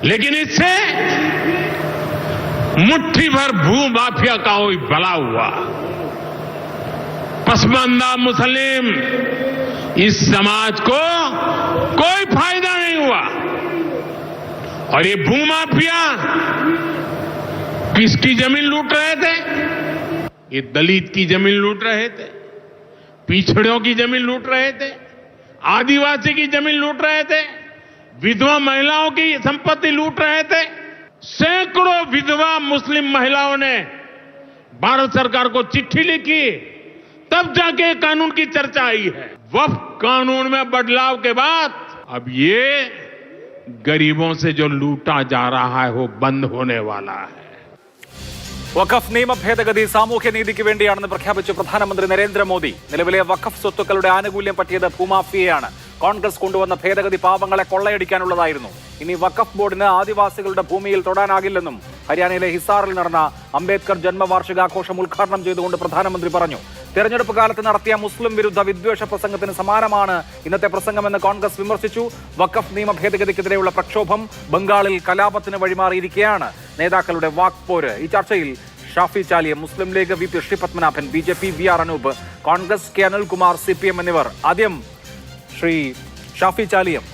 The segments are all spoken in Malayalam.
लेकिन इससे मुट्ठी भर भू माफिया का कोई भला हुआ। पसमानदा मुस्लिम इस समाज को कोई फायदा नहीं हुआ। और ये भूमाफिया किसकी जमीन लूट रहे थे? ये दलित की जमीन लूट रहे थे, पिछड़ों की जमीन लूट रहे थे, आदिवासी की जमीन लूट रहे थे, विधवा महिलाओं की संपत्ति लूट रहे थे। सैकड़ों विधवा मुस्लिम महिलाओं ने भारत सरकार को चिट्ठी लिखी, तब जाके कानून की चर्चा आई है। वक्फ कानून में बदलाव के बाद अब ये गरीबों से जो लूटा जा रहा है वो बंद होने वाला है। വഖഫ് നിയമ ഭേദഗതി സാമൂഹ്യനീതിക്ക് വേണ്ടിയാണെന്ന് പ്രഖ്യാപിച്ച പ്രധാനമന്ത്രി നരേന്ദ്രമോദി നിലവിലെ വഖഫ് സ്വത്തുക്കളുടെ ആനുകൂല്യം പറ്റിയത് ഭൂമാഫിയയാണ്. കോൺഗ്രസ് കൊണ്ടുവന്ന ഭേദഗതി പാവങ്ങളെ കൊള്ളയടിക്കാനുള്ളതായിരുന്നു. ഇനി വഖഫ് ബോർഡിന് ആദിവാസികളുടെ ഭൂമിയിൽ തൊടാനാകില്ലെന്നും ഹരിയാനയിലെ ഹിസാറിൽ നടന്ന അംബേദ്കർ ജന്മവാർഷികാഘോഷം ഉദ്ഘാടനം ചെയ്തുകൊണ്ട് പ്രധാനമന്ത്രി പറഞ്ഞു. തെരഞ്ഞെടുപ്പ് കാലത്ത് നടത്തിയ മുസ്ലിം വിരുദ്ധ വിദ്വേഷ പ്രസംഗത്തിന് സമാനമാണ് ഇന്നത്തെ പ്രസംഗമെന്ന് കോൺഗ്രസ് വിമർശിച്ചു. വഖഫ് നിയമ ഭേദഗതിക്കെതിരെയുള്ള പ്രക്ഷോഭം ബംഗാളിൽ കലാപത്തിന് വഴിമാറിയിരിക്കുകയാണ്. നേതാക്കളുടെ വാക്പോര്. ഈ ചർച്ചയിൽ Shafi Chaliyam, Muslim League VP Shri Padmanabhan, BJP VR Anoop, Congress K Anilkumar, CPM എന്നിവർ. ആദ്യം ശ്രീ ഷാഫി ചാലിയം,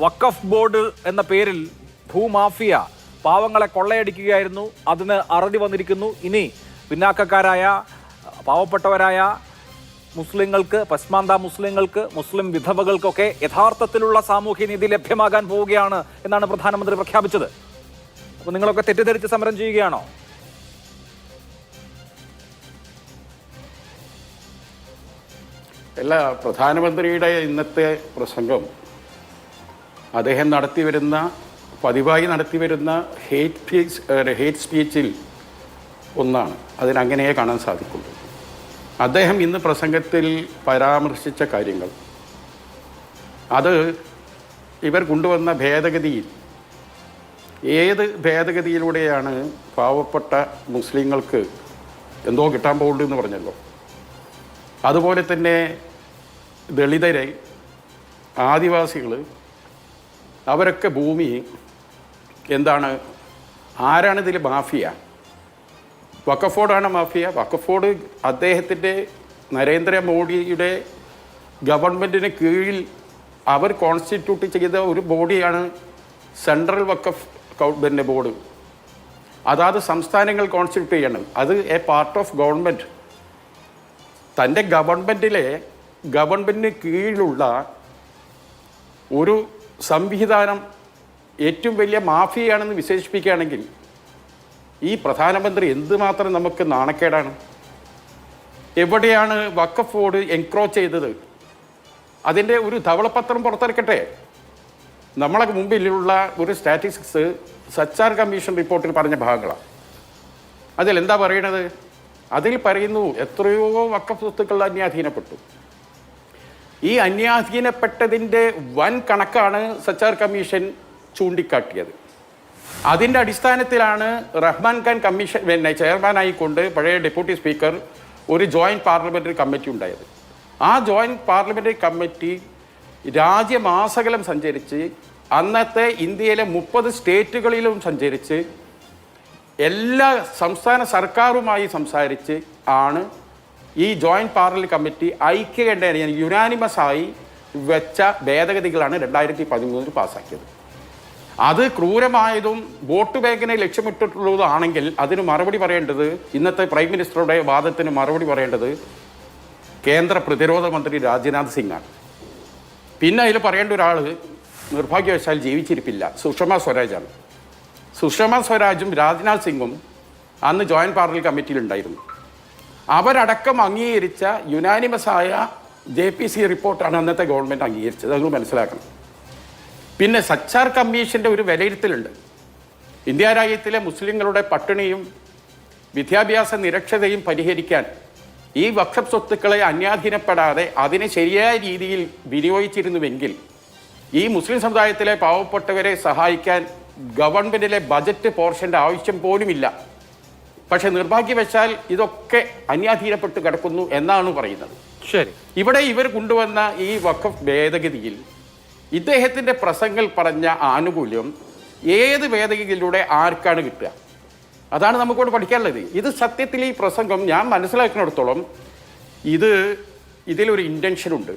വഖഫ് ബോർഡ് എന്ന പേരിൽ ഭൂമാഫിയ പാവങ്ങളെ കൊള്ളയടിക്കുകയായിരുന്നു. അതിന് അറുതി വന്നിരിക്കുന്നു. ഇനി പിന്നാക്കക്കാരായ പാവപ്പെട്ടവരായ മുസ്ലിങ്ങൾക്ക്, പശ്മാന്ത മുസ്ലിങ്ങൾക്ക്, മുസ്ലിം വിധവകൾക്കൊക്കെ യഥാർത്ഥത്തിലുള്ള സാമൂഹ്യനീതി ലഭ്യമാകാൻ പോവുകയാണ് എന്നാണ് പ്രധാനമന്ത്രി പ്രഖ്യാപിച്ചത്. അപ്പോൾ നിങ്ങളൊക്കെ തെറ്റിദ്ധരിച്ച് സമരം ചെയ്യുകയാണോ? അല്ല, പ്രധാനമന്ത്രിയുടെ ഇന്നത്തെ പ്രസംഗം അദ്ദേഹം പതിവായി നടത്തിവരുന്ന ഹേറ്റ് സ്പീച്ചിൽ ഒന്നാണ്. അതിനങ്ങനെയേ കാണാൻ സാധിക്കുള്ളൂ. അദ്ദേഹം ഇന്ന് പ്രസംഗത്തിൽ പരാമർശിച്ച കാര്യങ്ങൾ, അത് ഇവർ കൊണ്ടുവന്ന ഭേദഗതിയിൽ ഏത് ഭേദഗതിയിലൂടെയാണ് പാവപ്പെട്ട മുസ്ലിങ്ങൾക്ക് എന്തോ കിട്ടാൻ പോകുന്നുണ്ടെന്ന് പറഞ്ഞല്ലോ, അതുപോലെ തന്നെ ദളിതരെ, ആദിവാസികൾ, അവരൊക്കെ ഭൂമി എന്താണ്, ആരാണിതിൽ മാഫിയ? വഖഫ് ബോർഡാണ് മാഫിയ. വഖഫ് ബോർഡ് അദ്ദേഹത്തിൻ്റെ നരേന്ദ്രമോദിയുടെ ഗവൺമെൻറ്റിന് കീഴിൽ അവർ കോൺസ്റ്റിറ്റ്യൂട്ട് ചെയ്ത ഒരു ബോഡിയാണ് സെൻട്രൽ വഖഫ് ബോർഡ്. അതാത് സംസ്ഥാനങ്ങൾ കോൺസ്റ്റിറ്റ്യൂട്ട് ചെയ്യണം. അത് എ പാർട്ട് ഓഫ് ഗവൺമെൻറ്. തൻ്റെ ഗവൺമെൻറ്റിന് കീഴിലുള്ള ഒരു സംവിധാനം ഏറ്റവും വലിയ മാഫിയയാണെന്ന് വിശേഷിപ്പിക്കുകയാണെങ്കിൽ ഈ പ്രധാനമന്ത്രി എന്തുമാത്രം നമുക്ക് നാണക്കേടാണ്. എവിടെയാണ് വഖഫ് ബോർഡ് എൻക്രോച്ച് ചെയ്തത്? അതിൻ്റെ ഒരു ധവളപത്രം പുറത്തിറക്കട്ടെ. നമ്മളെ മുമ്പിലുള്ള ഒരു സ്റ്റാറ്റിസ്റ്റിക്സ് സച്ചാർ കമ്മീഷൻ റിപ്പോർട്ടിൽ പറഞ്ഞ ഭാഗങ്ങളാണ്. അതിലെന്താ പറയണത്? അതിൽ പറയുന്നു എത്രയോ വഖഫ് സ്വത്തുക്കൾ അന്യാധീനപ്പെട്ടു. ഈ അന്യാധീനപ്പെട്ടതിൻ്റെ വൻ കണക്കാണ് സച്ചാർ കമ്മീഷൻ ചൂണ്ടിക്കാട്ടിയത്. അതിൻ്റെ അടിസ്ഥാനത്തിലാണ് റഹ്മാൻ ഖാൻ കമ്മീഷൻ ചെയർമാനായിക്കൊണ്ട് പഴയ ഡെപ്യൂട്ടി സ്പീക്കർ ഒരു ജോയിൻറ്റ് പാർലമെൻ്ററി കമ്മിറ്റി ഉണ്ടായത്. ആ ജോയിൻറ്റ് പാർലമെൻ്ററി കമ്മിറ്റി രാജ്യമാസകലം സഞ്ചരിച്ച് അന്നത്തെ ഇന്ത്യയിലെ 30 സ്റ്റേറ്റുകളിലും സഞ്ചരിച്ച് എല്ലാ സംസ്ഥാന സർക്കാരുമായി സംസാരിച്ച് ആണ് ഈ ജോയിൻറ്റ് പാർലമെൻ്ററി കമ്മിറ്റി ഐക്യകണ്ഠേന യുനാനിമസായി വെച്ച ഭേദഗതികളാണ് 2013 പാസ്സാക്കിയത്. അത് ക്രൂരമായതും വോട്ട് ബാങ്കിനെ ലക്ഷ്യമിട്ടിട്ടുള്ളതാണെങ്കിൽ അതിന് മറുപടി പറയേണ്ടത്, ഇന്നത്തെ പ്രൈം മിനിസ്റ്ററുടെ വാദത്തിന് മറുപടി പറയേണ്ടത് കേന്ദ്ര പ്രതിരോധ മന്ത്രി രാജ്നാഥ് സിംഗാണ്. പിന്നെ അതിൽ പറയേണ്ട ഒരാൾ നിർഭാഗ്യവശാൽ ജീവിച്ചിരിപ്പില്ല, സുഷമ സ്വരാജാണ്. സുഷമ സ്വരാജും രാജ്നാഥ് സിംഗും അന്ന് ജോയിൻറ്റ് പാർലമെൻ്ററി കമ്മിറ്റിയിലുണ്ടായിരുന്നു. അവരടക്കം അംഗീകരിച്ച യുനാനിമസായ JPC റിപ്പോർട്ടാണ് അന്നത്തെ ഗവൺമെൻറ് അംഗീകരിച്ചത്. അത് മനസ്സിലാക്കണം. പിന്നെ സച്ചാർ കമ്മീഷൻ്റെ ഒരു വിലയിരുത്തലുണ്ട്. ഇന്ത്യ രാജ്യത്തിലെ മുസ്ലിങ്ങളുടെ പട്ടിണിയും വിദ്യാഭ്യാസ നിരക്ഷതയും പരിഹരിക്കാൻ ഈ വഖഫ് സ്വത്തുക്കളെ അന്യാധീനപ്പെടാതെ അതിനെ ശരിയായ രീതിയിൽ വിനിയോഗിച്ചിരുന്നുവെങ്കിൽ ഈ മുസ്ലിം സമുദായത്തിലെ പാവപ്പെട്ടവരെ സഹായിക്കാൻ ഗവൺമെൻറ്റിലെ ബജറ്റ് പോർഷൻ്റെ ആവശ്യം പോലുമില്ല. പക്ഷെ നിർഭാഗ്യവശാൽ ഇതൊക്കെ അന്യാധീനപ്പെട്ട് കിടക്കുന്നു എന്നാണ് പറയുന്നത്. ശരി, ഇവിടെ ഇവർ കൊണ്ടുവന്ന ഈ വഖഫ് ഭേദഗതിയിൽ ഇദ്ദേഹത്തിൻ്റെ പ്രസംഗങ്ങൾ പറഞ്ഞ ആനുകൂല്യം ഏത് ഭേദഗതിയിലൂടെ ആർക്കാണ് കിട്ടുക? അതാണ് നമുക്കിവിടെ പഠിക്കാനുള്ളത്. ഇത് സത്യത്തിൽ ഈ പ്രസംഗം ഞാൻ മനസ്സിലാക്കുന്നിടത്തോളം ഇതിലൊരു ഇൻറ്റൻഷനുണ്ട്.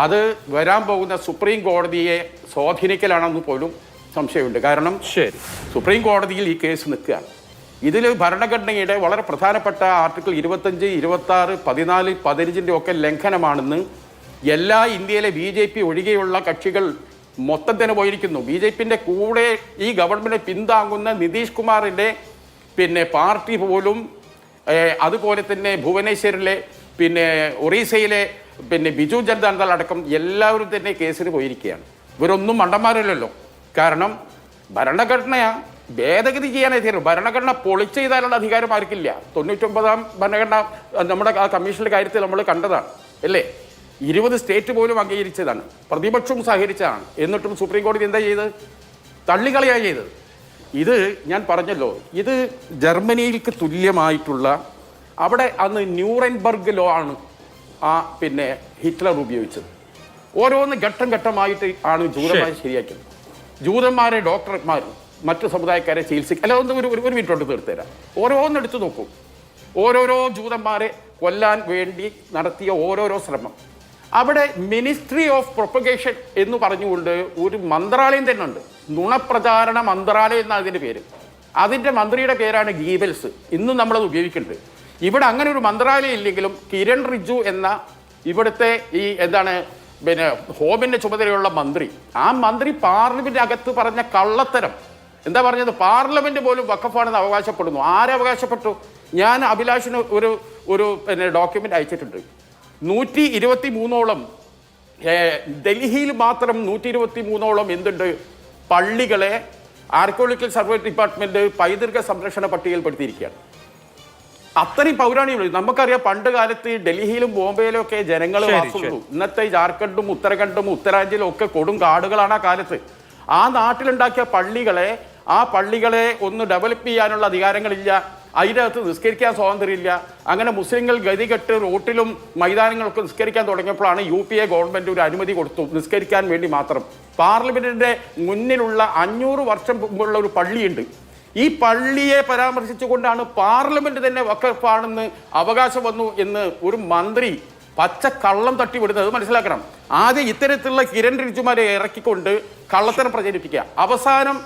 അത് വരാൻ പോകുന്ന സുപ്രീം കോടതിയെ സ്വാധീനിക്കലാണെന്ന് പോലും സംശയമുണ്ട്. കാരണം സുപ്രീം കോടതിയിൽ ഈ കേസ് നിൽക്കുകയാണ്. ഇതിൽ ഭരണഘടനയുടെ വളരെ പ്രധാനപ്പെട്ട ആർട്ടിക്കിൾ 25, 26, 14, 15 ഒക്കെ ലംഘനമാണെന്ന് എല്ലാ ഇന്ത്യയിലെ BJP ഒഴികെയുള്ള കക്ഷികൾ മൊത്തം തന്നെ പോയിരിക്കുന്നു. BJPൻ്റെ കൂടെ ഈ ഗവൺമെൻറ് പിന്താങ്ങുന്ന നിതീഷ് കുമാറിൻ്റെ പാർട്ടി പോലും, അതുപോലെ തന്നെ ഭുവനേശ്വറിലെ ഒറീസയിലെ ബിജു ജനതാദൾ അടക്കം എല്ലാവരും തന്നെ കേസിന് പോയിരിക്കുകയാണ്. ഇവരൊന്നും മണ്ടന്മാരല്ലല്ലോ. കാരണം ഭരണഘടന ഭേദഗതി ചെയ്യാനേ തീരും. ഭരണഘടന പൊളിച്ച് ചെയ്താലുള്ള അധികാരം ആർക്കില്ല. 99-ാം ഭരണഘടന നമ്മുടെ ആ കമ്മീഷന്റെ കാര്യത്തിൽ നമ്മൾ കണ്ടതാണ് അല്ലേ. 20 സ്റ്റേറ്റ് പോലും അംഗീകരിച്ചതാണ്, പ്രതിപക്ഷവും സഹകരിച്ചതാണ്. എന്നിട്ടും സുപ്രീം കോടതി എന്താ ചെയ്തത്? തള്ളിക്കളയാണ് ചെയ്തത്. ഇത് ഞാൻ പറഞ്ഞല്ലോ, ഇത് ജർമ്മനിയിലേക്ക് തുല്യമായിട്ടുള്ള, അവിടെ അന്ന് ന്യൂറൻബർഗ് ലോ ആണ് ഹിറ്റ്ലർ ഉപയോഗിച്ചത്. ഓരോന്ന് ഘട്ടം ഘട്ടമായിട്ട് ആണ് ജൂതന്മാരെ ശരിയാക്കിയത്. ജൂതന്മാരെ ഡോക്ടർമാരും മറ്റു സമുദായക്കാരെ ചികിത്സിക്കുക. അല്ല, ഒന്ന് ഒരു മിനിറ്റ് കൊണ്ട് തീർത്തുതരാം. ഓരോന്നെടുത്ത് നോക്കും. ഓരോരോ ജൂതന്മാരെ കൊല്ലാൻ വേണ്ടി നടത്തിയ ഓരോരോ ശ്രമം. അവിടെ മിനിസ്ട്രി ഓഫ് പ്രൊപ്പഗേഷൻ എന്ന് പറഞ്ഞുകൊണ്ട് ഒരു മന്ത്രാലയം തന്നെ ഉണ്ട്. നുണപ്രചാരണ മന്ത്രാലയം എന്നാണ് അതിൻ്റെ പേര്. അതിൻ്റെ മന്ത്രിയുടെ പേരാണ് ഗീബൽസ്. ഇന്നും നമ്മളത് ഉപയോഗിക്കുന്നുണ്ട്. ഇവിടെ അങ്ങനെ ഒരു മന്ത്രാലയം ഇല്ലെങ്കിലും കിരൺ റിജ്ജു എന്ന ഇവിടുത്തെ ഹോമിൻ്റെ ചുമതലയുള്ള മന്ത്രി, ആ മന്ത്രി പാർലമെന്റ് അകത്ത് പറഞ്ഞ കള്ളത്തരം എന്താ പറഞ്ഞത്? പാർലമെന്റ് പോലും വഖഫാണെന്ന് അവകാശപ്പെടുന്നു. ആരവകാശപ്പെട്ടു? ഞാൻ അഭിലാഷിന് ഒരു ഡോക്യുമെന്റ് അയച്ചിട്ടുണ്ട്. 123ഓളം ഡൽഹിയിൽ മാത്രം 123ഓളം എന്തുണ്ട് പള്ളികളെ ആർക്കിയോളജിക്കൽ സർവേ ഡിപ്പാർട്ട്മെന്റ് പൈതൃക സംരക്ഷണ പട്ടികയിൽപ്പെടുത്തിയിരിക്കുകയാണ്. അത്രയും പൗരാണികൾ. നമുക്കറിയാം പണ്ട് കാലത്ത് ഡൽഹിയിലും ബോംബെയിലും ഒക്കെ ജനങ്ങൾ വാസമുള്ളൂ. ഇന്നത്തെ ജാർഖണ്ഡും ഉത്തരാഖണ്ഡും ഉത്തരാഞ്ചലും ഒക്കെ കൊടും കാടുകളാണ് ആ കാലത്ത്. ആ നാട്ടിലുണ്ടാക്കിയ പള്ളികളെ ഒന്ന് ഡെവലപ്പ് ചെയ്യാനുള്ള അധികാരങ്ങളില്ല. അതിനകത്ത് നിസ്കരിക്കാൻ സ്വാതന്ത്ര്യമില്ല. അങ്ങനെ മുസ്ലിങ്ങൾ ഗതികെട്ട് റോട്ടിലും മൈതാനങ്ങളൊക്കെ നിസ്കരിക്കാൻ തുടങ്ങിയപ്പോഴാണ് UPA ഗവൺമെന്റ് ഒരു അനുമതി കൊടുത്തു നിസ്കരിക്കാൻ വേണ്ടി മാത്രം. പാർലമെന്റിന്റെ മുന്നിലുള്ള 500 വർഷം മുമ്പുള്ള ഒരു പള്ളിയുണ്ട്. ഈ പള്ളിയെ പരാമർശിച്ചുകൊണ്ടാണ് പാർലമെന്റ് തന്നെ വഖഫാണെന്ന് അവകാശം വന്നു എന്ന് ഒരു മന്ത്രി പച്ച കള്ളം തട്ടിവിടുന്നത് മനസ്സിലാക്കണം. ആദ്യം ഇത്തരത്തിലുള്ള കിരൺ റിജ്ജുമാരെ ഇറക്കിക്കൊണ്ട് കള്ളത്തരം പ്രചരിപ്പിക്കുക. അവസാനം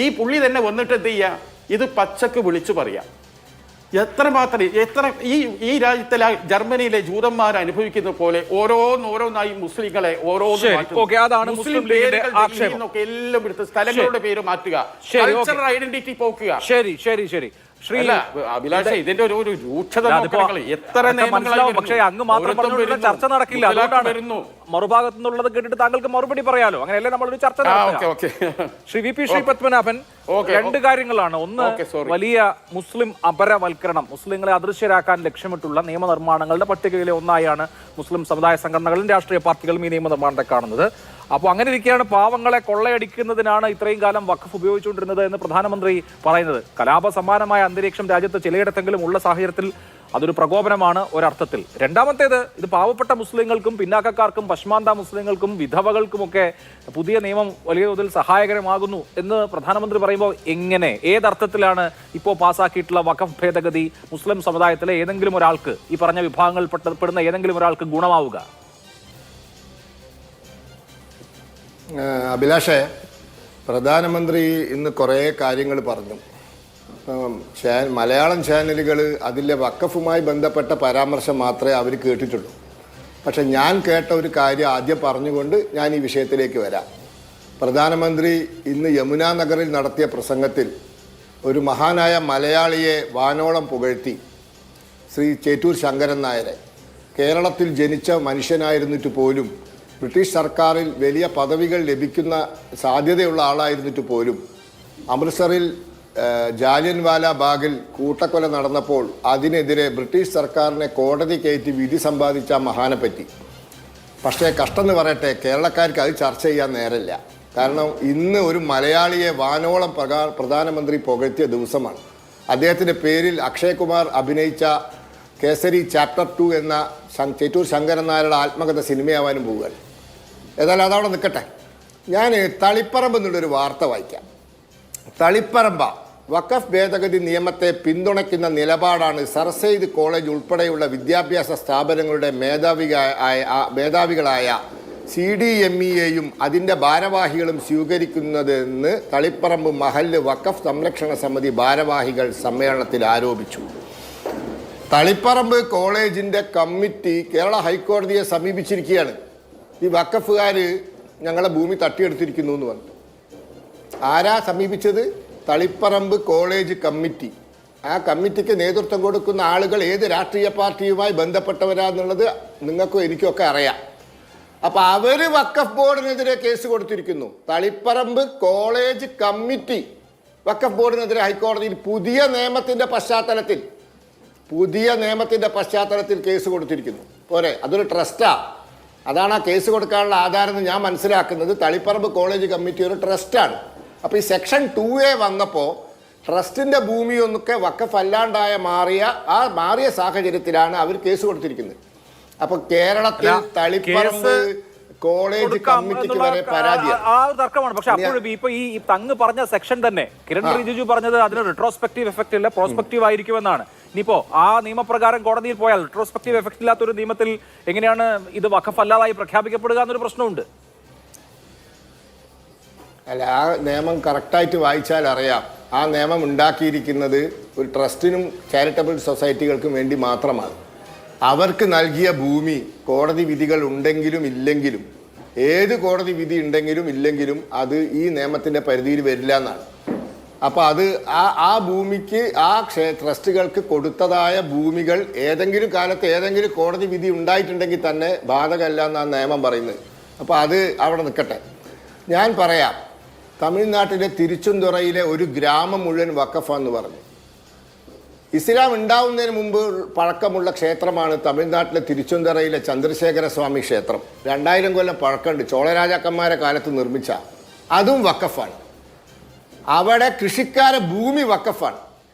ഈ പുള്ളി തന്നെ വന്നിട്ട് എന്ത് ചെയ്യുക? ഇത് പച്ചക്ക് വിളിച്ചു പറയാം. എത്ര ഈ രാജ്യത്തിലെ ജർമ്മനിയിലെ ജൂതന്മാർ അനുഭവിക്കുന്ന പോലെ ഓരോന്നായി മുസ്ലിങ്ങളെ എല്ലാം എടുത്ത് സ്ഥലങ്ങളുടെ പേര് മാറ്റുക, കൾച്ചറൽ ഐഡന്റിറ്റി പോക്കുക. ശരി അഭിലാഷ, ഇതിന്റെ ഒരു രൂക്ഷത എത്ര പക്ഷേ അങ്ങ് മാത്രം പറഞ്ഞുള്ള ചർച്ച നടക്കില്ല. അതുകൊണ്ടാണ് മറുഭാഗത്തു നിന്നുള്ളത് കേട്ടിട്ട് താങ്കൾക്ക് മറുപടി പറയാലോ. അങ്ങനെയല്ലേ നമ്മളൊരു ചർച്ച നടത്തുക. ശ്രീ VP ശ്രീപത്മനാഭൻ, 2 കാര്യങ്ങളാണ്. ഒന്ന്, വലിയ മുസ്ലിം അപരവൽക്കരണം, മുസ്ലിങ്ങളെ അദൃശ്യരാക്കാൻ ലക്ഷ്യമിട്ടുള്ള നിയമനിർമ്മാണങ്ങളുടെ പട്ടികയിലെ ഒന്നായാണ് മുസ്ലിം സമുദായ സംഘടനകളും രാഷ്ട്രീയ പാർട്ടികളും ഈ നിയമനിർമ്മാണത്തെ കാണുന്നത്. അപ്പോൾ അങ്ങനെ ഇരിക്കുകയാണ് പാവങ്ങളെ കൊള്ളയടിക്കുന്നതിനാണ് ഇത്രയും കാലം വഖഫ് ഉപയോഗിച്ചുകൊണ്ടിരുന്നത് എന്ന് പ്രധാനമന്ത്രി പറയുന്നത്. കലാപ സമാനമായ അന്തരീക്ഷം രാജ്യത്ത് ചിലയിടത്തെങ്കിലും ഉള്ള സാഹചര്യത്തിൽ അതൊരു പ്രകോപനമാണ് ഒരർത്ഥത്തിൽ. രണ്ടാമത്തേത്, ഇത് പാവപ്പെട്ട മുസ്ലിങ്ങൾക്കും പിന്നാക്കക്കാർക്കും പശ്മാന്ത മുസ്ലിങ്ങൾക്കും വിധവകൾക്കുമൊക്കെ പുതിയ നിയമം വലിയ തോതിൽ സഹായകരമാകുന്നു എന്ന് പ്രധാനമന്ത്രി പറയുമ്പോൾ എങ്ങനെ, ഏതർത്ഥത്തിലാണ് ഇപ്പോൾ പാസ്സാക്കിയിട്ടുള്ള വഖഫ് ഭേദഗതി മുസ്ലിം സമുദായത്തിലെ ഏതെങ്കിലും ഒരാൾക്ക്, ഈ പറഞ്ഞ വിഭാഗങ്ങളിൽ പെടുന്ന ഏതെങ്കിലും ഒരാൾക്ക് ഗുണമാവുക? അഭിലാഷേ, പ്രധാനമന്ത്രി ഇന്ന് കുറേ കാര്യങ്ങൾ പറഞ്ഞു. മലയാളം ചാനലുകൾ അതിലെ വഖഫുമായി ബന്ധപ്പെട്ട പരാമർശം മാത്രമേ അവർ കേട്ടിട്ടുള്ളൂ. പക്ഷെ ഞാൻ കേട്ട ഒരു കാര്യം ആദ്യം പറഞ്ഞുകൊണ്ട് ഞാൻ ഈ വിഷയത്തിലേക്ക് വരാം. പ്രധാനമന്ത്രി ഇന്ന് യമുനാ നഗറിൽ നടത്തിയ പ്രസംഗത്തിൽ ഒരു മഹാനായ മലയാളിയെ വാനോളം പുകഴ്ത്തി. ശ്രീ ചേറ്റൂർ ശങ്കരൻ നായരെ, കേരളത്തിൽ ജനിച്ച മനുഷ്യനായിരുന്നിട്ട് പോലും ബ്രിട്ടീഷ് സർക്കാരിൽ വലിയ പദവികൾ ലഭിക്കുന്ന സാധ്യതയുള്ള ആളായിരുന്നിട്ട് പോലും അമൃത്സറിൽ ജാലിയൻവാല ബാഗിൽ കൂട്ടക്കൊല നടന്നപ്പോൾ അതിനെതിരെ ബ്രിട്ടീഷ് സർക്കാരിനെ കോടതി കയറ്റി വിധി സമ്പാദിച്ച മഹാനെ പറ്റി. പക്ഷേ കഷ്ടം എന്ന് പറയട്ടെ, കേരളക്കാർക്ക് അത് ചർച്ച ചെയ്യാൻ നേരമില്ല. കാരണം ഇന്ന് ഒരു മലയാളിയെ വാനോളം പ്രധാനമന്ത്രി പുകഴ്ത്തിയ ദിവസമാണ്. അദ്ദേഹത്തിൻ്റെ പേരിൽ അക്ഷയ് കുമാർ അഭിനയിച്ച കേസരി ചാപ്റ്റർ 2 എന്ന ചേറ്റൂർ ശങ്കരൻ നായരുടെ ആത്മകഥ സിനിമയാവാനും പോവുകയാണ്. ഏതായാലും അതവിടെ നിൽക്കട്ടെ. ഞാൻ തളിപ്പറമ്പ് എന്നുള്ളൊരു വാർത്ത വായിക്കാം. തളിപ്പറമ്പ വഖഫ് ഭേദഗതി നിയമത്തെ പിന്തുണയ്ക്കുന്ന നിലപാടാണ് സർ സെയ്ദ് കോളേജ് ഉൾപ്പെടെയുള്ള വിദ്യാഭ്യാസ സ്ഥാപനങ്ങളുടെ മേധാവികളായ CDMEയെയും അതിൻ്റെ ഭാരവാഹികളും സ്വീകരിക്കുന്നതെന്ന് തളിപ്പറമ്പ് മഹല്ല് വഖഫ് സംരക്ഷണ സമിതി ഭാരവാഹികൾ സമ്മേളനത്തിൽ ആരോപിച്ചു. തളിപ്പറമ്പ് കോളേജിൻ്റെ കമ്മിറ്റി കേരള ഹൈക്കോടതിയെ സമീപിച്ചിരിക്കുകയാണ്. ഈ വഖഫുകാർ ഞങ്ങളെ ഭൂമി തട്ടിയെടുത്തിരിക്കുന്നു എന്ന് പറഞ്ഞു. ആരാ സമീപിച്ചത്? Taliparamba college committee. ആ കമ്മിറ്റിക്ക് നേതൃത്വം കൊടുക്കുന്ന ആളുകൾ ഏത് രാഷ്ട്രീയ പാർട്ടിയുമായി ബന്ധപ്പെട്ടവരാന്നുള്ളത് നിങ്ങൾക്കും എനിക്കൊക്കെ അറിയാം. അപ്പം അവർ വഖഫ് ബോർഡിനെതിരെ കേസ് കൊടുത്തിരിക്കുന്നു. തളിപ്പറമ്പ് കോളേജ് കമ്മിറ്റി വഖഫ് ബോർഡിനെതിരെ ഹൈക്കോടതിയിൽ പുതിയ നിയമത്തിൻ്റെ പശ്ചാത്തലത്തിൽ കേസ് കൊടുത്തിരിക്കുന്നു. പോരെ, അതൊരു ട്രസ്റ്റാ. അതാണ് ആ കേസ് കൊടുക്കാനുള്ള ആധാരം എന്ന് ഞാൻ മനസ്സിലാക്കുന്നത്. തളിപ്പറമ്പ് കോളേജ് കമ്മിറ്റി ഒരു ട്രസ്റ്റാണ്. അപ്പോൾ ഈ സെക്ഷൻ 2A വന്നപ്പോൾ ട്രസ്റ്റിൻ്റെ ഭൂമിയൊന്നൊക്കെ വഖഫ് അല്ലാണ്ടായ മാറിയ സാഹചര്യത്തിലാണ് അവർ കേസ് കൊടുത്തിരിക്കുന്നത്. അപ്പോൾ കേരളത്തിൽ തളിപ്പറമ്പ് കോളേജ് കമ്മിറ്റിക്ക് വരെ പരാതിയാണ്. ആ തർക്കമാണ്. പക്ഷെ അപ്പോഴും ഇപ്പൊ ഈ തങ്ങ് പറഞ്ഞ സെക്ഷൻ തന്നെ കിരൺ റിജിജു പറഞ്ഞത് അതിന് റിട്രോസ്പെക്റ്റീവ് എഫക്റ്റ് ഇല്ല, പ്രോസ്പെക്റ്റീവ് ആയിരിക്കുമെന്നാണ്. ഇനിയിപ്പോ ആ നിയമപ്രകാരം കോടതിയിൽ പോയാൽ റിട്രോസ്പെക്റ്റീവ് എഫക്റ്റ് ഇല്ലാത്തൊരു നിയമത്തിൽ എങ്ങനെയാണ് ഇത് വഖഫ് അല്ലാതായി പ്രഖ്യാപിക്കപ്പെടുക എന്നൊരു പ്രശ്നമുണ്ട്. അല്ല, ആ നിയമം കറക്റ്റായിട്ട് വായിച്ചാൽ അറിയാം. ആ നിയമം ഉണ്ടാക്കിയിരിക്കുന്നത് ഒരു ട്രസ്റ്റിനും ചാരിറ്റബിൾ സൊസൈറ്റികൾക്കും വേണ്ടി മാത്രമാണ്. അവർക്ക് നൽകിയ ഭൂമി കോടതി വിധികൾ ഉണ്ടെങ്കിലും ഇല്ലെങ്കിലും, ഏത് കോടതി വിധി ഉണ്ടെങ്കിലും ഇല്ലെങ്കിലും അത് ഈ നിയമത്തിൻ്റെ പരിധിയിൽ വരില്ല എന്നാണ്. അപ്പോൾ അത് ആ ഭൂമിക്ക് ട്രസ്റ്റുകൾക്ക് കൊടുത്തതായ ഭൂമികൾ ഏതെങ്കിലും കാലത്ത് ഏതെങ്കിലും കോടതി വിധി ഉണ്ടായിട്ടുണ്ടെങ്കിൽ തന്നെ ബാധകമല്ല എന്നാണ് നിയമം പറയുന്നത്. അപ്പോൾ അത് അവിടെ നിൽക്കട്ടെ. ഞാൻ പറയാം, തമിഴ്നാട്ടിലെ തിരുച്ചെന്തുറയിലെ ഒരു ഗ്രാമം മുഴുവൻ വഖഫാന്ന് പറഞ്ഞു. ഇസ്ലാം ഉണ്ടാവുന്നതിന് മുമ്പ് പഴക്കമുള്ള ക്ഷേത്രമാണ് തമിഴ്നാട്ടിലെ തിരുച്ചെന്തുറയിലെ ചന്ദ്രശേഖര സ്വാമി ക്ഷേത്രം. 2000 കൊല്ലം പഴക്കമുണ്ട്. ചോളരാജാക്കന്മാരെ കാലത്ത് നിർമ്മിച്ച, അതും വഖഫാണ്. അവിടെ കൃഷിക്കാരെ ഭൂമി വഖഫാണ്.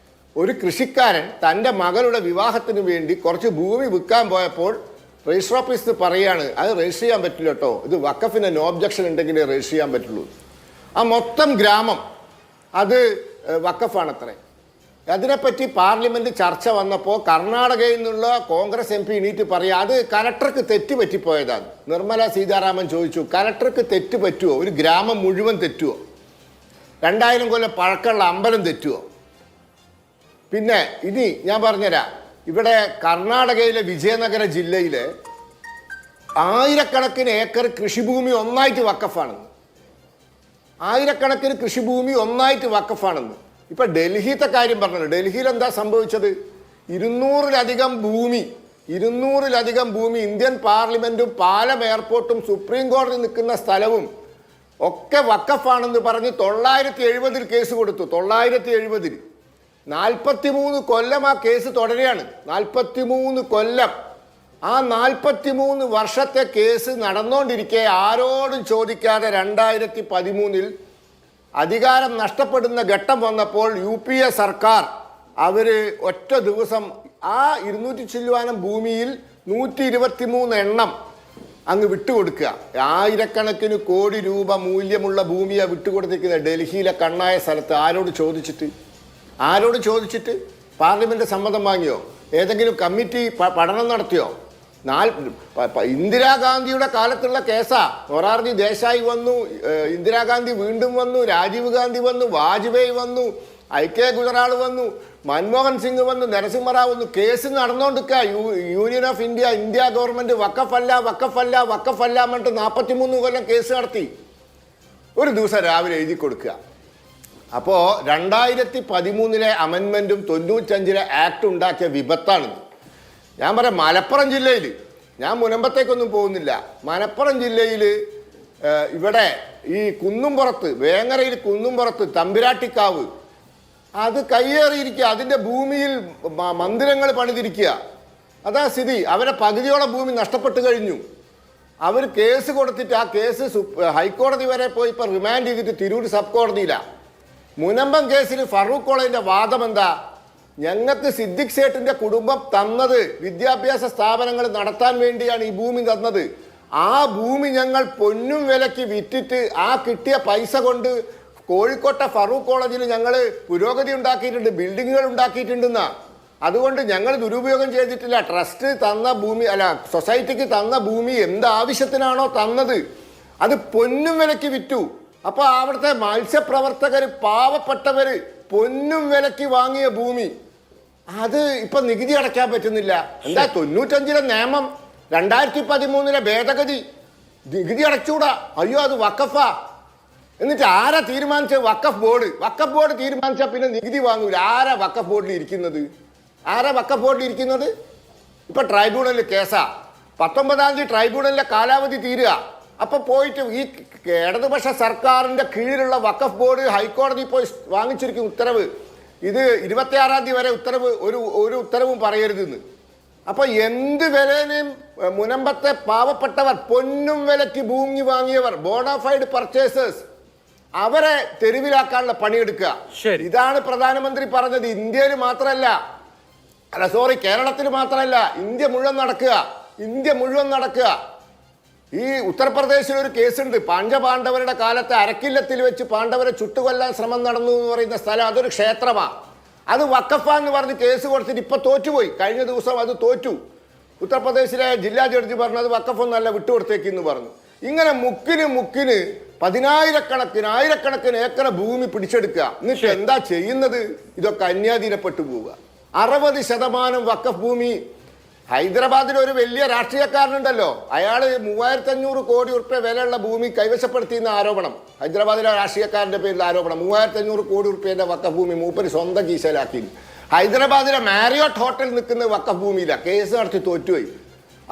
ഒരു കൃഷിക്കാരൻ തൻ്റെ മകളുടെ വിവാഹത്തിന് വേണ്ടി കുറച്ച് ഭൂമി വിൽക്കാൻ പോയപ്പോൾ രജിസ്റ്റർ ഓഫീസിൽ പറയാണ് അത് രജിസ്റ്റർ ചെയ്യാൻ പറ്റില്ല കേട്ടോ, ഇത് വഖഫിന് നോ ഒബ്ജക്ഷൻ ഉണ്ടെങ്കിലേ രജിസ്റ്റർ ചെയ്യാൻ പറ്റുള്ളൂ. ആ മൊത്തം ഗ്രാമം അത് വഖഫാണത്രേ. അതിനെപ്പറ്റി പാർലമെന്റ് ചർച്ച വന്നപ്പോൾ കർണാടകയിൽ നിന്നുള്ള കോൺഗ്രസ് MP എണീറ്റ് പറയുക അത് കലക്ടർക്ക് തെറ്റ് പറ്റിപ്പോയതാണ്. നിർമ്മല സീതാരാമൻ ചോദിച്ചു, കലക്ടർക്ക് തെറ്റ് പറ്റുമോ? ഒരു ഗ്രാമം മുഴുവൻ തെറ്റുമോ? 2000 കൊല്ലം പഴക്കമുള്ള അമ്പലം തെറ്റുമോ? പിന്നെ ഇനി ഞാൻ പറഞ്ഞുതരാം, ഇവിടെ കർണാടകയിലെ വിജയനഗര ജില്ലയിലെ 1000 ഏക്കർ കൃഷിഭൂമി ഒന്നായിട്ട് വഖഫാണെന്ന്. 1000 കൃഷിഭൂമി ഒന്നായിട്ട് വഖഫാണെന്ന്. ഇപ്പം ഡൽഹിത്തെ കാര്യം പറഞ്ഞല്ലോ. ഡൽഹിയിൽ എന്താ സംഭവിച്ചത്? 200-ലധികം ഭൂമി ഇന്ത്യൻ പാർലമെന്റും പാലം എയർപോർട്ടും സുപ്രീം കോടതി നിൽക്കുന്ന സ്ഥലവും ഒക്കെ വഖഫാണെന്ന് പറഞ്ഞ് 970 കേസ് കൊടുത്തു. 970 43 കൊല്ലം ആ കേസ് തുടരുകയാണ്. 43 കൊല്ലം. ആ 43 വർഷത്തെ കേസ് നടന്നുകൊണ്ടിരിക്കെ ആരോടും ചോദിക്കാതെ 2013 അധികാരം നഷ്ടപ്പെടുന്ന ഘട്ടം വന്നപ്പോൾ UPA സർക്കാർ അവർ ഒറ്റ ദിവസം ആ 200 ചില്ലുവാനം ഭൂമിയിൽ 123 എണ്ണം അങ്ങ് വിട്ടുകൊടുക്കുക. 1000 കോടി രൂപ മൂല്യമുള്ള ഭൂമിയാണ് വിട്ടുകൊടുത്തിരിക്കുന്നത് ഡൽഹിയിലെ കണ്ണായ സ്ഥലത്ത്. ആരോട് ചോദിച്ചിട്ട് പാർലമെന്റ് സമ്മതം വാങ്ങിയോ? ഏതെങ്കിലും കമ്മിറ്റി പഠനം നടത്തിയോ? ഇന്ദിരാഗാന്ധിയുടെ കാലത്തുള്ള കേസാ. മൊറാർജി ദേശായി വന്നു, ഇന്ദിരാഗാന്ധി വീണ്ടും വന്നു, രാജീവ് ഗാന്ധി വന്നു, വാജ്പേയി വന്നു, IK ഗുജറാൾ വന്നു, മൻമോഹൻ സിംഗ് വന്നു, നരസിംഹറാവ് വന്നു. കേസ് നടന്നുകൊണ്ടിരിക്കുക. യൂണിയൻ ഓഫ് ഇന്ത്യ ഗവൺമെന്റ് വഖഫല്ല പറഞ്ഞിട്ട് 43 കൊല്ലം കേസ് നടത്തി. ഒരു ദിവസം രാവിലെ എഴുതി കൊടുക്കുക. അപ്പോൾ 2013 അമെൻമെന്റും 95 ആക്ട് ഉണ്ടാക്കിയ വിപത്താണിത്. ഞാൻ പറയാം, മലപ്പുറം ജില്ലയിൽ, ഞാൻ മുനമ്പത്തേക്കൊന്നും പോകുന്നില്ല, മലപ്പുറം ജില്ലയിൽ ഇവിടെ ഈ കുന്നുംപുറത്ത്, വേങ്ങരയിൽ കുന്നുംപുറത്ത് തമ്പുരാട്ടിക്കാവ് അത് കയ്യേറിയിരിക്കുക. അതിൻ്റെ ഭൂമിയിൽ മന്ദിരങ്ങൾ പണിതിരിക്കുക. അതാ സ്ഥിതി. അവരെ പകുതിയോളം ഭൂമി നഷ്ടപ്പെട്ടു കഴിഞ്ഞു. അവർ കേസ് കൊടുത്തിട്ട് ആ കേസ് ഹൈക്കോടതി വരെ പോയി ഇപ്പോൾ റിമാൻഡ് ചെയ്തിട്ട് തിരൂർ സബ് കോടതിയിലാണ്. മുനമ്പം കേസിൽ ഫറൂഖ് കോളേജിൻ്റെ വാദം എന്താ? ഞങ്ങൾക്ക് സിദ്ദിഖ് സേട്ടിൻ്റെ കുടുംബം തന്നത് വിദ്യാഭ്യാസ സ്ഥാപനങ്ങൾ നടത്താൻ വേണ്ടിയാണ് ഈ ഭൂമി തന്നത്. ആ ഭൂമി ഞങ്ങൾ പൊന്നും വിലയ്ക്ക് വിറ്റിട്ട് ആ കിട്ടിയ പൈസ കൊണ്ട് കോഴിക്കോട്ടെ ഫറൂഖ് കോളേജിൽ ഞങ്ങൾ പുരോഗതി ഉണ്ടാക്കിയിട്ടുണ്ട്, ബിൽഡിങ്ങുകൾ ഉണ്ടാക്കിയിട്ടുണ്ടെന്നാ. അതുകൊണ്ട് ഞങ്ങൾ ദുരുപയോഗം ചെയ്തിട്ടില്ല. ട്രസ്റ്റ് തന്ന ഭൂമി അല്ല, സൊസൈറ്റിക്ക് തന്ന ഭൂമി എന്താവശ്യത്തിനാണോ തന്നത് അത് പൊന്നും വിലയ്ക്ക് വിറ്റു. അപ്പോൾ അവിടുത്തെ മത്സ്യപ്രവർത്തകർ, പാവപ്പെട്ടവർ പൊന്നും വിലയ്ക്ക് വാങ്ങിയ ഭൂമി അത് ഇപ്പൊ നികുതി അടയ്ക്കാൻ പറ്റുന്നില്ല. എന്താ 95-ലെ നിയമം, 2013-ലെ ഭേദഗതി, നികുതി അടച്ചുകൂടാ. അയ്യോ അത് വഖഫാ. എന്നിട്ട് ആരാ തീരുമാനിച്ചത്? വഖഫ് ബോർഡ്. വഖഫ് ബോർഡ് തീരുമാനിച്ചാൽ പിന്നെ നികുതി വാങ്ങൂല. ആരാ വഖഫ് ബോർഡിൽ ഇരിക്കുന്നത്? വഖഫ് ബോർഡിൽ ഇരിക്കുന്നത്? ഇപ്പൊ ട്രൈബ്യൂണലിൽ കേസാ. 19-ാം തീയതി ട്രൈബ്യൂണലിലെ കാലാവധി തീരുക. അപ്പൊ പോയിട്ട് ഈ ഇടതുപക്ഷ സർക്കാരിന്റെ കീഴിലുള്ള വഖഫ് ബോർഡ് ഹൈക്കോടതി പോയി വാങ്ങിച്ചിരിക്കും ഉത്തരവ്. ഇത് 26-ാം തീയതി വരെ ഒരു ഉത്തരവും പറയരുതെന്ന്. അപ്പൊ എന്ത് വിലയും മുനമ്പത്തെ പാവപ്പെട്ടവർ, പൊന്നും വിലയ്ക്ക് ഭൂമി വാങ്ങിയവർ, ബോണഫൈഡ് പർച്ചേസേഴ്സ്, അവരെ തെരുവിലാക്കാനുള്ള പണിയെടുക്കുക. ഇതാണ് പ്രധാനമന്ത്രി പറഞ്ഞത്. ഇന്ത്യയിൽ മാത്രമല്ല, കേരളത്തിൽ മാത്രമല്ല, ഇന്ത്യ മുഴുവൻ നടക്കുക. ഈ ഉത്തർപ്രദേശിൽ ഒരു കേസുണ്ട്. പഞ്ചപാണ്ഡവരുടെ കാലത്ത് അരക്കില്ലത്തിൽ വെച്ച് പാണ്ഡവരെ ചുട്ടുകൊല്ലാൻ ശ്രമം നടന്നു എന്ന് പറയുന്ന സ്ഥലം, അതൊരു ക്ഷേത്രമാണ്. അത് വഖഫാന്ന് പറഞ്ഞ് കേസ് കൊടുത്തിട്ട് ഇപ്പൊ തോറ്റുപോയി. കഴിഞ്ഞ ദിവസം അത് തോറ്റു. ഉത്തർപ്രദേശിലെ ജില്ലാ ജഡ്ജി പറഞ്ഞത് വഖഫൊന്നല്ല, വിട്ടുകൊടുത്തേക്കെന്ന് പറഞ്ഞു. ഇങ്ങനെ മുക്കിന് 10,000-കണക്കിന് ഏക്കർ ഭൂമി പിടിച്ചെടുക്കുക. എന്നിട്ട് എന്താ ചെയ്യുന്നത്? ഇതൊക്കെ അന്യാധീനപ്പെട്ടു പോവുക. 60% വഖഫ് ഭൂമി. ഹൈദരാബാദിൽ ഒരു വലിയ രാഷ്ട്രീയക്കാരനുണ്ടല്ലോ, അയാൾ 3,500 കോടി ഉറുപ്പ്യ വിലയുള്ള ഭൂമി കൈവശപ്പെടുത്തിയെന്ന ആരോപണം. ഹൈദരാബാദിലെ രാഷ്ട്രീയക്കാരന്റെ പേരിൽ ആരോപണം. 3,500 കോടി ഉറുപ്പ്യന്റെ വഖഫ് ഭൂമി മൂപ്പര് സ്വന്തം കീശയിലാക്കി. ഹൈദരാബാദിലെ മാരിയോട്ട് ഹോട്ടൽ നിൽക്കുന്ന വഖഫ് ഭൂമിയില്ല, കേസ് നടത്തി തോറ്റുപോയി.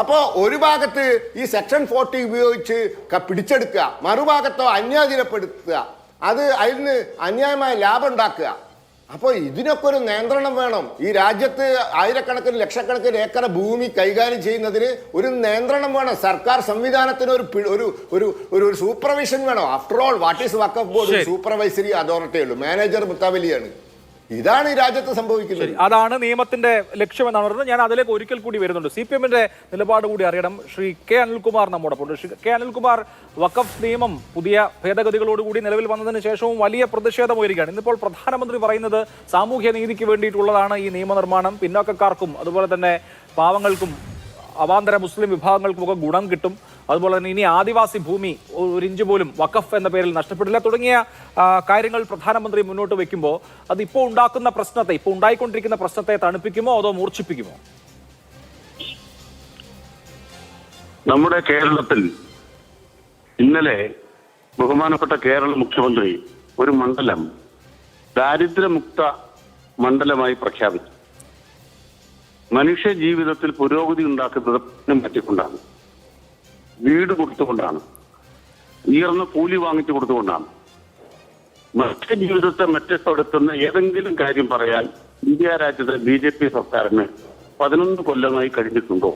അപ്പോൾ ഒരു ഭാഗത്ത് ഈ സെക്ഷൻ 40 ഉപയോഗിച്ച് പിടിച്ചെടുക്കുക, മറുഭാഗത്തോ അന്യാധീനപ്പെടുത്തുക, അതിന് അന്യായമായ ലാഭം ഉണ്ടാക്കുക. അപ്പോൾ ഇതിനൊക്കെ ഒരു നിയന്ത്രണം വേണം. ഈ രാജ്യത്ത് ആയിരക്കണക്കിന് ലക്ഷക്കണക്കിന് ഏക്കർ ഭൂമി കൈകാര്യം ചെയ്യുന്നതിന് ഒരു നിയന്ത്രണം വേണം. സർക്കാർ സംവിധാനത്തിന് ഒരു സൂപ്പർവിഷൻ വേണം. After all what is Waqf board? Supervisory authority ഉള്ളൂ, മാനേജർ മുത്താവലിയാണ്. ഇതാണ് ഈ രാജ്യത്ത് സംഭവിക്കുന്നത്. അതാണ് നിയമത്തിന്റെ ലക്ഷ്യമെന്നാണ് പറയുന്നത്. ഞാൻ അതിലേക്ക് ഒരിക്കൽ കൂടി വരുന്നുണ്ട്. CPM-ന്റെ നിലപാട് കൂടി അറിയണം. ശ്രീ കെ അനിൽകുമാർ നമ്മോടൊപ്പം. ശ്രീ കെ അനിൽകുമാർ, വഖഫ് നിയമം പുതിയ ഭേദഗതികളോടുകൂടി നിലവിൽ വന്നതിന് ശേഷവും വലിയ പ്രതിഷേധമുയരുകയാണ്. ഇന്നിപ്പോൾ പ്രധാനമന്ത്രി പറയുന്നത് സാമൂഹ്യ നീതിക്ക് വേണ്ടിയിട്ടുള്ളതാണ് ഈ നിയമനിർമ്മാണം, പിന്നോക്കക്കാർക്കും അതുപോലെ തന്നെ പാവങ്ങൾക്കും അവാന്തര മുസ്ലിം വിഭാഗങ്ങൾക്കുമൊക്കെ ഗുണം കിട്ടും, അതുപോലെ തന്നെ ഇനി ആദിവാസി ഭൂമി ഒരു ഇഞ്ച് പോലും വഖഫ് എന്ന പേരിൽ നഷ്ടപ്പെടില്ല തുടങ്ങിയ കാര്യങ്ങൾ പ്രധാനമന്ത്രി മുന്നോട്ട് വെക്കുമ്പോൾ അത് ഇപ്പോൾ ഉണ്ടായിക്കൊണ്ടിരിക്കുന്ന പ്രശ്നത്തെ തണുപ്പിക്കുമോ അതോ മൂർച്ഛിപ്പിക്കുമോ? നമ്മുടെ കേരളത്തിൽ ഇന്നലെ ബഹുമാനപ്പെട്ട കേരള മുഖ്യമന്ത്രി ഒരു മണ്ഡലം ദാരിദ്ര്യമുക്ത മണ്ഡലമായി പ്രഖ്യാപിച്ചു. മനുഷ്യ ജീവിതത്തിൽ പുരോഗതി ഉണ്ടാക്കുന്നത് മാറ്റിക്കൊണ്ടാണ്, വീട് കൊടുത്തുകൊണ്ടാണ്, ഉയർന്ന കൂലി വാങ്ങിച്ചു കൊടുത്തുകൊണ്ടാണ്. മനുഷ്യ ജീവിതത്തെ മെച്ചപ്പെടുത്തുന്ന ഏതെങ്കിലും കാര്യം പറയാൻ ഇന്ത്യ രാജ്യത്തെ BJP സർക്കാരിന് 11 കൊല്ലമായി കഴിഞ്ഞിട്ടുണ്ടോ?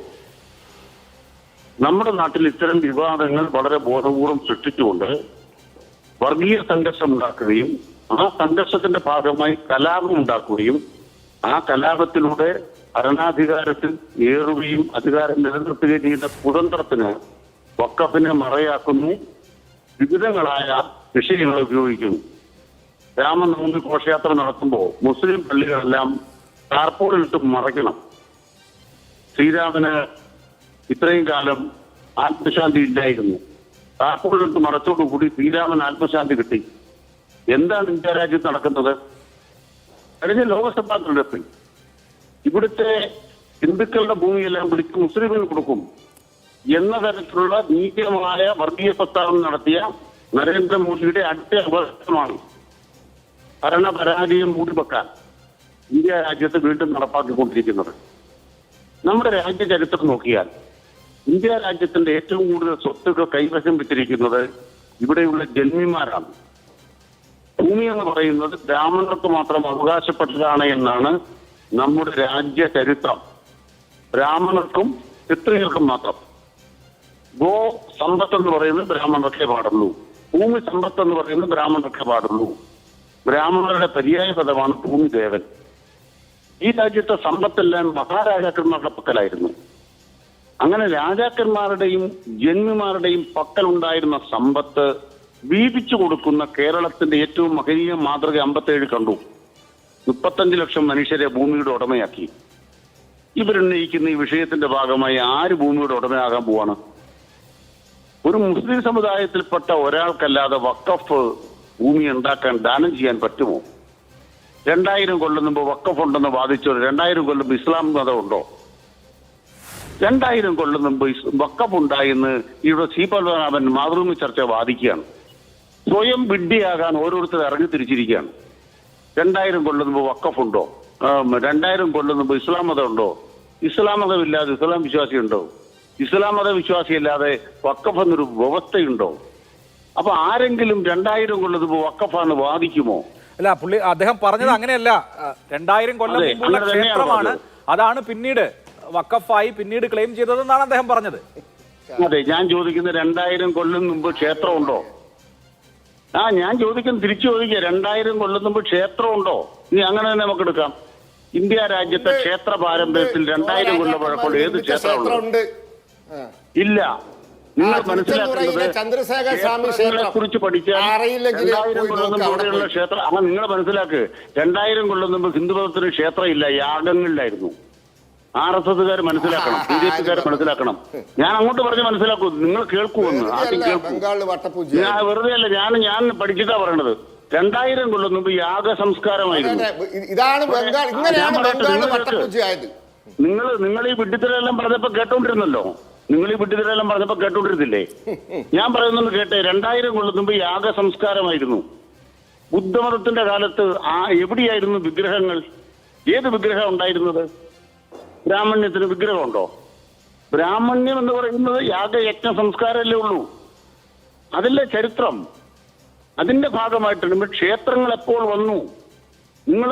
നമ്മുടെ നാട്ടിൽ ഇത്തരം വിവാദങ്ങൾ വളരെ ബോധപൂർവം സൃഷ്ടിച്ചുകൊണ്ട് വർഗീയ സംഘർഷം ഉണ്ടാക്കുകയും ആ സംഘർഷത്തിന്റെ ഭാഗമായി കലാപം ഉണ്ടാക്കുകയും ആ കലാപത്തിലൂടെ ഭരണാധികാരത്തിൽ ഏറുകയും അധികാരം നിലനിർത്തുകയും ചെയ്യുന്ന കുതന്ത്രത്തിന് വഖഫിനെ മറയാക്കുന്നു, വിവിധങ്ങളായ വിഷയങ്ങൾ ഉപയോഗിക്കുന്നു. രാമനവമി ഘോഷയാത്ര നടത്തുമ്പോൾ മുസ്ലിം പള്ളികളെല്ലാം ടാർപോളിലിട്ട് മറയ്ക്കണം. ശ്രീരാമന് ഇത്രയും കാലം ആത്മശാന്തി ഇല്ലായിരുന്നു. ടാർപോളിലിട്ട് മറച്ചോടുകൂടി ശ്രീരാമൻ ആത്മശാന്തി കിട്ടി. എന്താണ് ഇന്ത്യ രാജ്യത്ത് നടക്കുന്നത്? കഴിഞ്ഞ ലോക്സഭാ തെരഞ്ഞെടുപ്പിൽ ഇവിടുത്തെ ഹിന്ദുക്കളുടെ ഭൂമിയെല്ലാം പിടിച്ച് മുസ്ലിമിന് കൊടുക്കും എന്ന തരത്തിലുള്ള നീചമായ വർഗീയ പ്രസ്താവന നടത്തിയ നരേന്ദ്രമോദിയുടെ അടുത്ത അപകടമാണ് ഭരണപരാജയം മൂടിവെക്കാൻ ഇന്ത്യ രാജ്യത്ത് വീണ്ടും നടപ്പാക്കിക്കൊണ്ടിരിക്കുന്നത്. നമ്മുടെ രാജ്യ ചരിത്രം നോക്കിയാൽ ഇന്ത്യ രാജ്യത്തിന്റെ ഏറ്റവും കൂടുതൽ സ്വത്തുക്കൾ കൈവശം വെച്ചിരിക്കുന്നത് ഇവിടെയുള്ള ജന്മിമാരാണ്. ഭൂമി എന്ന് പറയുന്നത് ബ്രാഹ്മണർക്ക് മാത്രം അവകാശപ്പെട്ടതാണ് എന്നാണ് നമ്മുടെ രാജ്യ ചരിത്രം. ബ്രാഹ്മണർക്കും ക്ഷത്രിയർക്കും മാത്രം. ഗോ സമ്പത്ത് എന്ന് പറയുന്നത് ബ്രാഹ്മണർക്കേ പാടുള്ളൂ. ഭൂമി സമ്പത്ത് എന്ന് പറയുന്നത് ബ്രാഹ്മണർക്കേ പാടുള്ളൂ. ബ്രാഹ്മണരുടെ പര്യായ പദമാണ് ഭൂമിദേവൻ. ഈ രാജ്യത്തെ സമ്പത്തെല്ലാം മഹാരാജാക്കന്മാരുടെ പക്കലായിരുന്നു. അങ്ങനെ രാജാക്കന്മാരുടെയും ജന്മിമാരുടെയും പക്കലുണ്ടായിരുന്ന സമ്പത്ത് വീതിച്ചു കൊടുക്കുന്ന കേരളത്തിന്റെ ഏറ്റവും മഹനീയ മാതൃക 57 കണ്ടു. 35 ലക്ഷം മനുഷ്യരെ ഭൂമിയുടെ ഉടമയാക്കി. ഇവരുന്നയിക്കുന്ന ഈ വിഷയത്തിന്റെ ഭാഗമായി ആര് ഭൂമിയുടെ ഉടമയാകാൻ പോവാണ്? ഒരു മുസ്ലിം സമുദായത്തിൽപ്പെട്ട ഒരാൾക്കല്ലാതെ വഖഫ് ഭൂമി ഉണ്ടാക്കാൻ ദാനം ചെയ്യാൻ പറ്റുമോ? 2000 കൊല്ലം മുമ്പ് വഖഫ് ഉണ്ടെന്ന് വാദിച്ചോ? 2000 കൊല്ലം മുമ്പ് ഇസ്ലാം മതം ഉണ്ടോ? 2000 കൊല്ലം മുമ്പ് വഖഫ് ഉണ്ടായെന്ന് ഇവിടെ സി പത്മനാഭൻ മാതൃഭൂമി ചർച്ച വാദിക്കുകയാണ്. സ്വയം വിഡ്ഢിയാകാൻ ഓരോരുത്തർ ഇറങ്ങി തിരിച്ചിരിക്കുകയാണ്. 2000 കൊല്ലം മുമ്പ് വഖഫ് ഉണ്ടോ? 2000 കൊല്ലം മുമ്പ് ഇസ്ലാം മതം ഉണ്ടോ? ഇസ്ലാം മതമില്ലാതെ ഇസ്ലാം വിശ്വാസി ഉണ്ടോ? ഇസ്ലാം മത വിശ്വാസിയല്ലാതെ വഖഫ് എന്നൊരു വ്യവസ്ഥയുണ്ടോ? അപ്പൊ ആരെങ്കിലും 2000 കൊല്ലം മുമ്പ് വഖഫാണ് വാദിക്കുമോ? അല്ല, പുള്ളി അദ്ദേഹം പറഞ്ഞത് അങ്ങനെയല്ല. 2000 കൊല്ലം മുമ്പുള്ള ക്ഷേത്രമാണ്, അതാണ് പിന്നീട് വഖഫായി പിന്നീട് ക്ലെയിം ചെയ്തതെന്നാണ് അദ്ദേഹം പറഞ്ഞത്. അതെ, ഞാൻ ചോദിക്കുന്നത് 2000 കൊല്ലം മുമ്പ് ക്ഷേത്രമുണ്ടോ? ഞാൻ ചോദിക്കുന്നത് തിരിച്ചു ചോദിക്കുക, 2000 കൊല്ലം മുമ്പ് ക്ഷേത്രമുണ്ടോ? ഇനി അങ്ങനെ തന്നെ നമുക്ക് എടുക്കാം. ഇന്ത്യ രാജ്യത്തെ ക്ഷേത്ര പാരമ്പര്യത്തിൽ 2000 കൊല്ലം പഴക്കമുള്ള ഏത് ക്ഷേത്രമുണ്ട്? ഇല്ല. നിങ്ങൾ മനസ്സിലാക്കുന്നത് ക്ഷേത്രങ്ങളെ കുറിച്ച് പഠിച്ചാൽ 2000 കൊല്ലം മുമ്പ് ഇവിടെയുള്ള ക്ഷേത്രം നിങ്ങൾ മനസ്സിലാക്ക്. 2000 കൊല്ലം മുമ്പ് ഹിന്ദുമതത്തിന് ക്ഷേത്രം ഇല്ല, യാഗങ്ങളിലായിരുന്നു. RSSകാർ മനസ്സിലാക്കണം, BJPക്കാർ മനസ്സിലാക്കണം. ഞാൻ അങ്ങോട്ട് പറഞ്ഞ് മനസ്സിലാക്കൂ, നിങ്ങൾ കേൾക്കുമെന്ന് ആദ്യം കേൾക്കൂ. ഞാൻ വെറുതെ അല്ല, ഞാൻ പഠിച്ചിട്ടാ പറയണത്. 2000 കൊല്ലം മുമ്പ് യാഗ സംസ്കാരമായിരുന്നു. നിങ്ങൾ ഈ വിഡ്ഢിത്തരെല്ലാം പറഞ്ഞപ്പോ കേട്ടോണ്ടിരുന്നല്ലോ. ഞാൻ പറയുന്നത് കേട്ടെ. 2000 കൊല്ലം മുമ്പ് യാഗ സംസ്കാരമായിരുന്നു. ബുദ്ധമതത്തിന്റെ കാലത്ത് എവിടെയായിരുന്നു വിഗ്രഹങ്ങൾ? ഏത് വിഗ്രഹം ഉണ്ടായിരുന്നത്? ബ്രാഹ്മണ്യത്തിന് വിഗ്രഹമുണ്ടോ? ബ്രാഹ്മണ്യം എന്ന് പറയുന്നത് യാഗയജ്ഞ സംസ്കാരമല്ലേ ഉള്ളൂ. അതല്ലേ ചരിത്രം. അതിന്റെ ഭാഗമായിട്ടാണ് ക്ഷേത്രങ്ങൾ എപ്പോൾ വന്നു. നിങ്ങൾ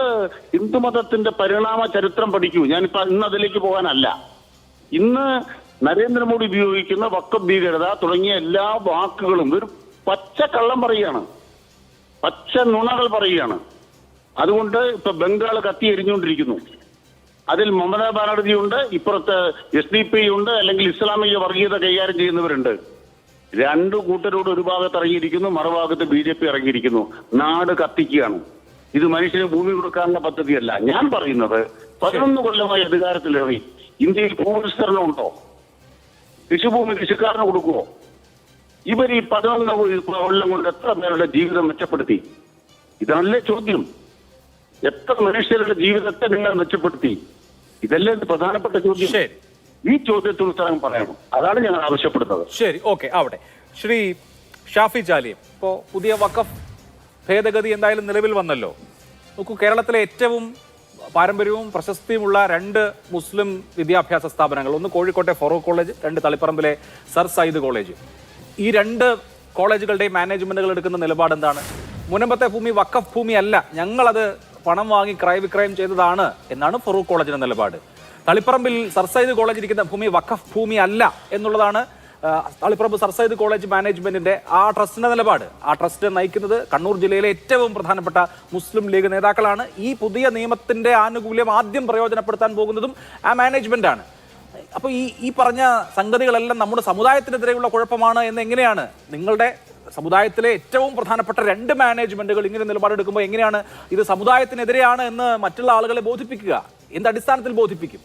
ഹിന്ദുമതത്തിന്റെ പരിണാമ ചരിത്രം പഠിക്കൂ. ഞാനിപ്പോ ഇന്ന് അതിലേക്ക് പോകാനല്ല. ഇന്ന് നരേന്ദ്രമോദി ഉപയോഗിക്കുന്ന വഖഫ് ഭീകരത തുടങ്ങിയ എല്ലാ വാക്കുകളും ഒരു പച്ച കള്ളം പറയുകയാണ്, പച്ച നുണകൾ പറയുകയാണ്. അതുകൊണ്ട് ഇപ്പൊ ബംഗാൾ കത്തി എരിഞ്ഞുകൊണ്ടിരിക്കുന്നു. അതിൽ മമതാ ബാനർജി ഉണ്ട്, ഇപ്പുറത്ത് SDP ഉണ്ട്, അല്ലെങ്കിൽ ഇസ്ലാമിക വർഗീയത കൈകാര്യം ചെയ്യുന്നവരുണ്ട്. രണ്ടു കൂട്ടരോട് ഒരു ഭാഗത്ത് ഇറങ്ങിയിരിക്കുന്നു, മറുഭാഗത്ത് BJP ഇറങ്ങിയിരിക്കുന്നു. നാട് കത്തിക്കുകയാണ്. ഇത് മനുഷ്യന് ഭൂമി കൊടുക്കാനുള്ള പദ്ധതിയല്ല. ഞാൻ പറയുന്നത് 11 കൊല്ലമായി അധികാരത്തിലേറി ഇന്ത്യയിൽ ഭൂവിസ്തരണം ഉണ്ടോ? കൃഷിഭൂമി കൃഷിക്കാരന് കൊടുക്കുമോ? ഇവർ ഈ 11 കൊല്ലം കൊണ്ട് എത്ര പേരുടെ ജീവിതം മെച്ചപ്പെടുത്തി? ഇതല്ലേ ചോദ്യം. എത്ര മനുഷ്യരുടെ ജീവിതത്തെ നിങ്ങൾ മെച്ചപ്പെടുത്തി? ഇതല്ലേ പ്രധാനപ്പെട്ട ചോദ്യം. ഈ ചോദ്യത്തിന് ഉത്തരം പറയണം. അതാണ് ഞങ്ങൾ ആവശ്യപ്പെടുന്നത്. ശരി, ഓക്കെ, ആവട്ടെ. ശ്രീ ഷാഫി ചാലിയം, ഇപ്പോൾ പുതിയ വഖഫ് ഭേദഗതി എന്തായാലും നിലവിൽ വന്നല്ലോ. നോക്കൂ, കേരളത്തിലെ ഏറ്റവും പാരമ്പര്യവും പ്രശസ്തിയുമുള്ള 2 മുസ്ലിം വിദ്യാഭ്യാസ സ്ഥാപനങ്ങൾ, ഒന്ന് കോഴിക്കോട്ടെ ഫറൂഖ് കോളേജ്, 2 തളിപ്പറമ്പിലെ സർ സയ്യിദ് കോളേജ്. ഈ 2 കോളേജുകളുടെയും മാനേജ്മെന്റുകൾ എടുക്കുന്ന നിലപാട് എന്താണ്? മുനമ്പത്തെ ഭൂമി വഖഫ് ഭൂമി അല്ല, ഞങ്ങളത് പണം വാങ്ങി ക്രയവിക്രയം ചെയ്തതാണ് എന്നാണ് ഫറൂഖ് കോളേജിന്റെ നിലപാട്. തളിപ്പറമ്പിൽ സർ സയ്യിദ് കോളേജ് ഇരിക്കുന്ന ഭൂമി വഖഫ് ഭൂമി അല്ല എന്നുള്ളതാണ് തളിപ്പറമ്പ് സർ സയ്യിദ് കോളേജ് മാനേജ്മെന്റിന്റെ ആ ട്രസ്റ്റിന്റെ നിലപാട്. ആ ട്രസ്റ്റ് നയിക്കുന്നത് കണ്ണൂർ ജില്ലയിലെ ഏറ്റവും പ്രധാനപ്പെട്ട മുസ്ലിം ലീഗ് നേതാക്കളാണ്. ഈ പുതിയ നിയമത്തിന്റെ ആനുകൂല്യം ആദ്യം പ്രയോജനപ്പെടുത്താൻ പോകുന്നതും ആ മാനേജ്മെന്റാണ്. അപ്പൊ ഈ പറഞ്ഞ സംഗതികളെല്ലാം നമ്മുടെ സമുദായത്തിനെതിരെയുള്ള കുഴപ്പമാണ് എന്ന് എങ്ങനെയാണ് നിങ്ങളുടെ സമുദായത്തിലെ ഏറ്റവും പ്രധാനപ്പെട്ട 2 മാനേജ്മെന്റുകൾ ഇങ്ങനെ നിലപാടെടുക്കുമ്പോൾ എങ്ങനെയാണ് ഇത് സമുദായത്തിനെതിരെയാണ് എന്ന് മറ്റുള്ള ആളുകളെ ബോധിപ്പിക്കുക? എന്ത് അടിസ്ഥാനത്തിൽ ബോധിപ്പിക്കും?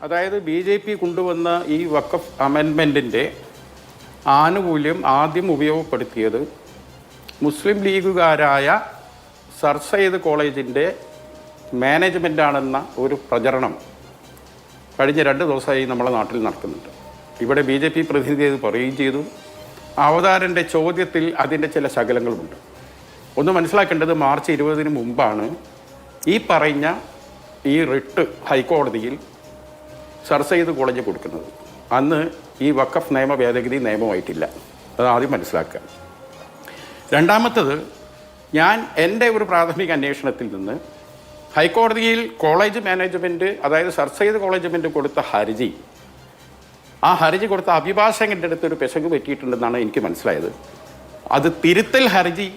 അതായത് BJP കൊണ്ടുവന്ന ഈ വഖഫ് അമെൻമെൻറ്റിൻ്റെ ആനുകൂല്യം ആദ്യം ഉപയോഗപ്പെടുത്തിയത് മുസ്ലിം ലീഗുകാരായ സർ സയ്യിദ് കോളേജിൻ്റെ മാനേജ്മെൻ്റാണെന്ന ഒരു പ്രചരണം കഴിഞ്ഞ 2 ദിവസമായി നമ്മുടെ നാട്ടിൽ നടക്കുന്നുണ്ട്. ഇവിടെ BJP പ്രതിനിധി അത് പറയുകയും ചെയ്തു. അവതാരൻ്റെ ചോദ്യത്തിൽ അതിൻ്റെ ചില ശകലങ്ങളുമുണ്ട്. ഒന്ന് മനസ്സിലാക്കേണ്ടത്, മാർച്ച് 20 മുമ്പാണ് ഈ പറഞ്ഞ ഈ റിട്ട് ഹൈക്കോടതിയിൽ സർ സയ്യിദ് കോളേജ് കൊടുക്കുന്നത്. അന്ന് ഈ വഖഫ് നിയമ ഭേദഗതി നിയമമായിട്ടില്ല. അത് ആദ്യം മനസ്സിലാക്കുക. രണ്ടാമത്തത്, ഞാൻ എൻ്റെ ഒരു പ്രാഥമിക അന്വേഷണത്തിൽ നിന്ന് ഹൈക്കോടതിയിൽ കോളേജ് മാനേജ്മെൻറ്റ്, അതായത് സർ സയ്യിദ് കോളേജ്മെൻറ്റ് കൊടുത്ത ഹർജി, ആ ഹർജി കൊടുത്ത അഭിഭാഷകൻ്റെ അടുത്ത് ഒരു പെശക് പറ്റിയിട്ടുണ്ടെന്നാണ് എനിക്ക് മനസ്സിലായത്. അത് തിരുത്തൽ ഹർജി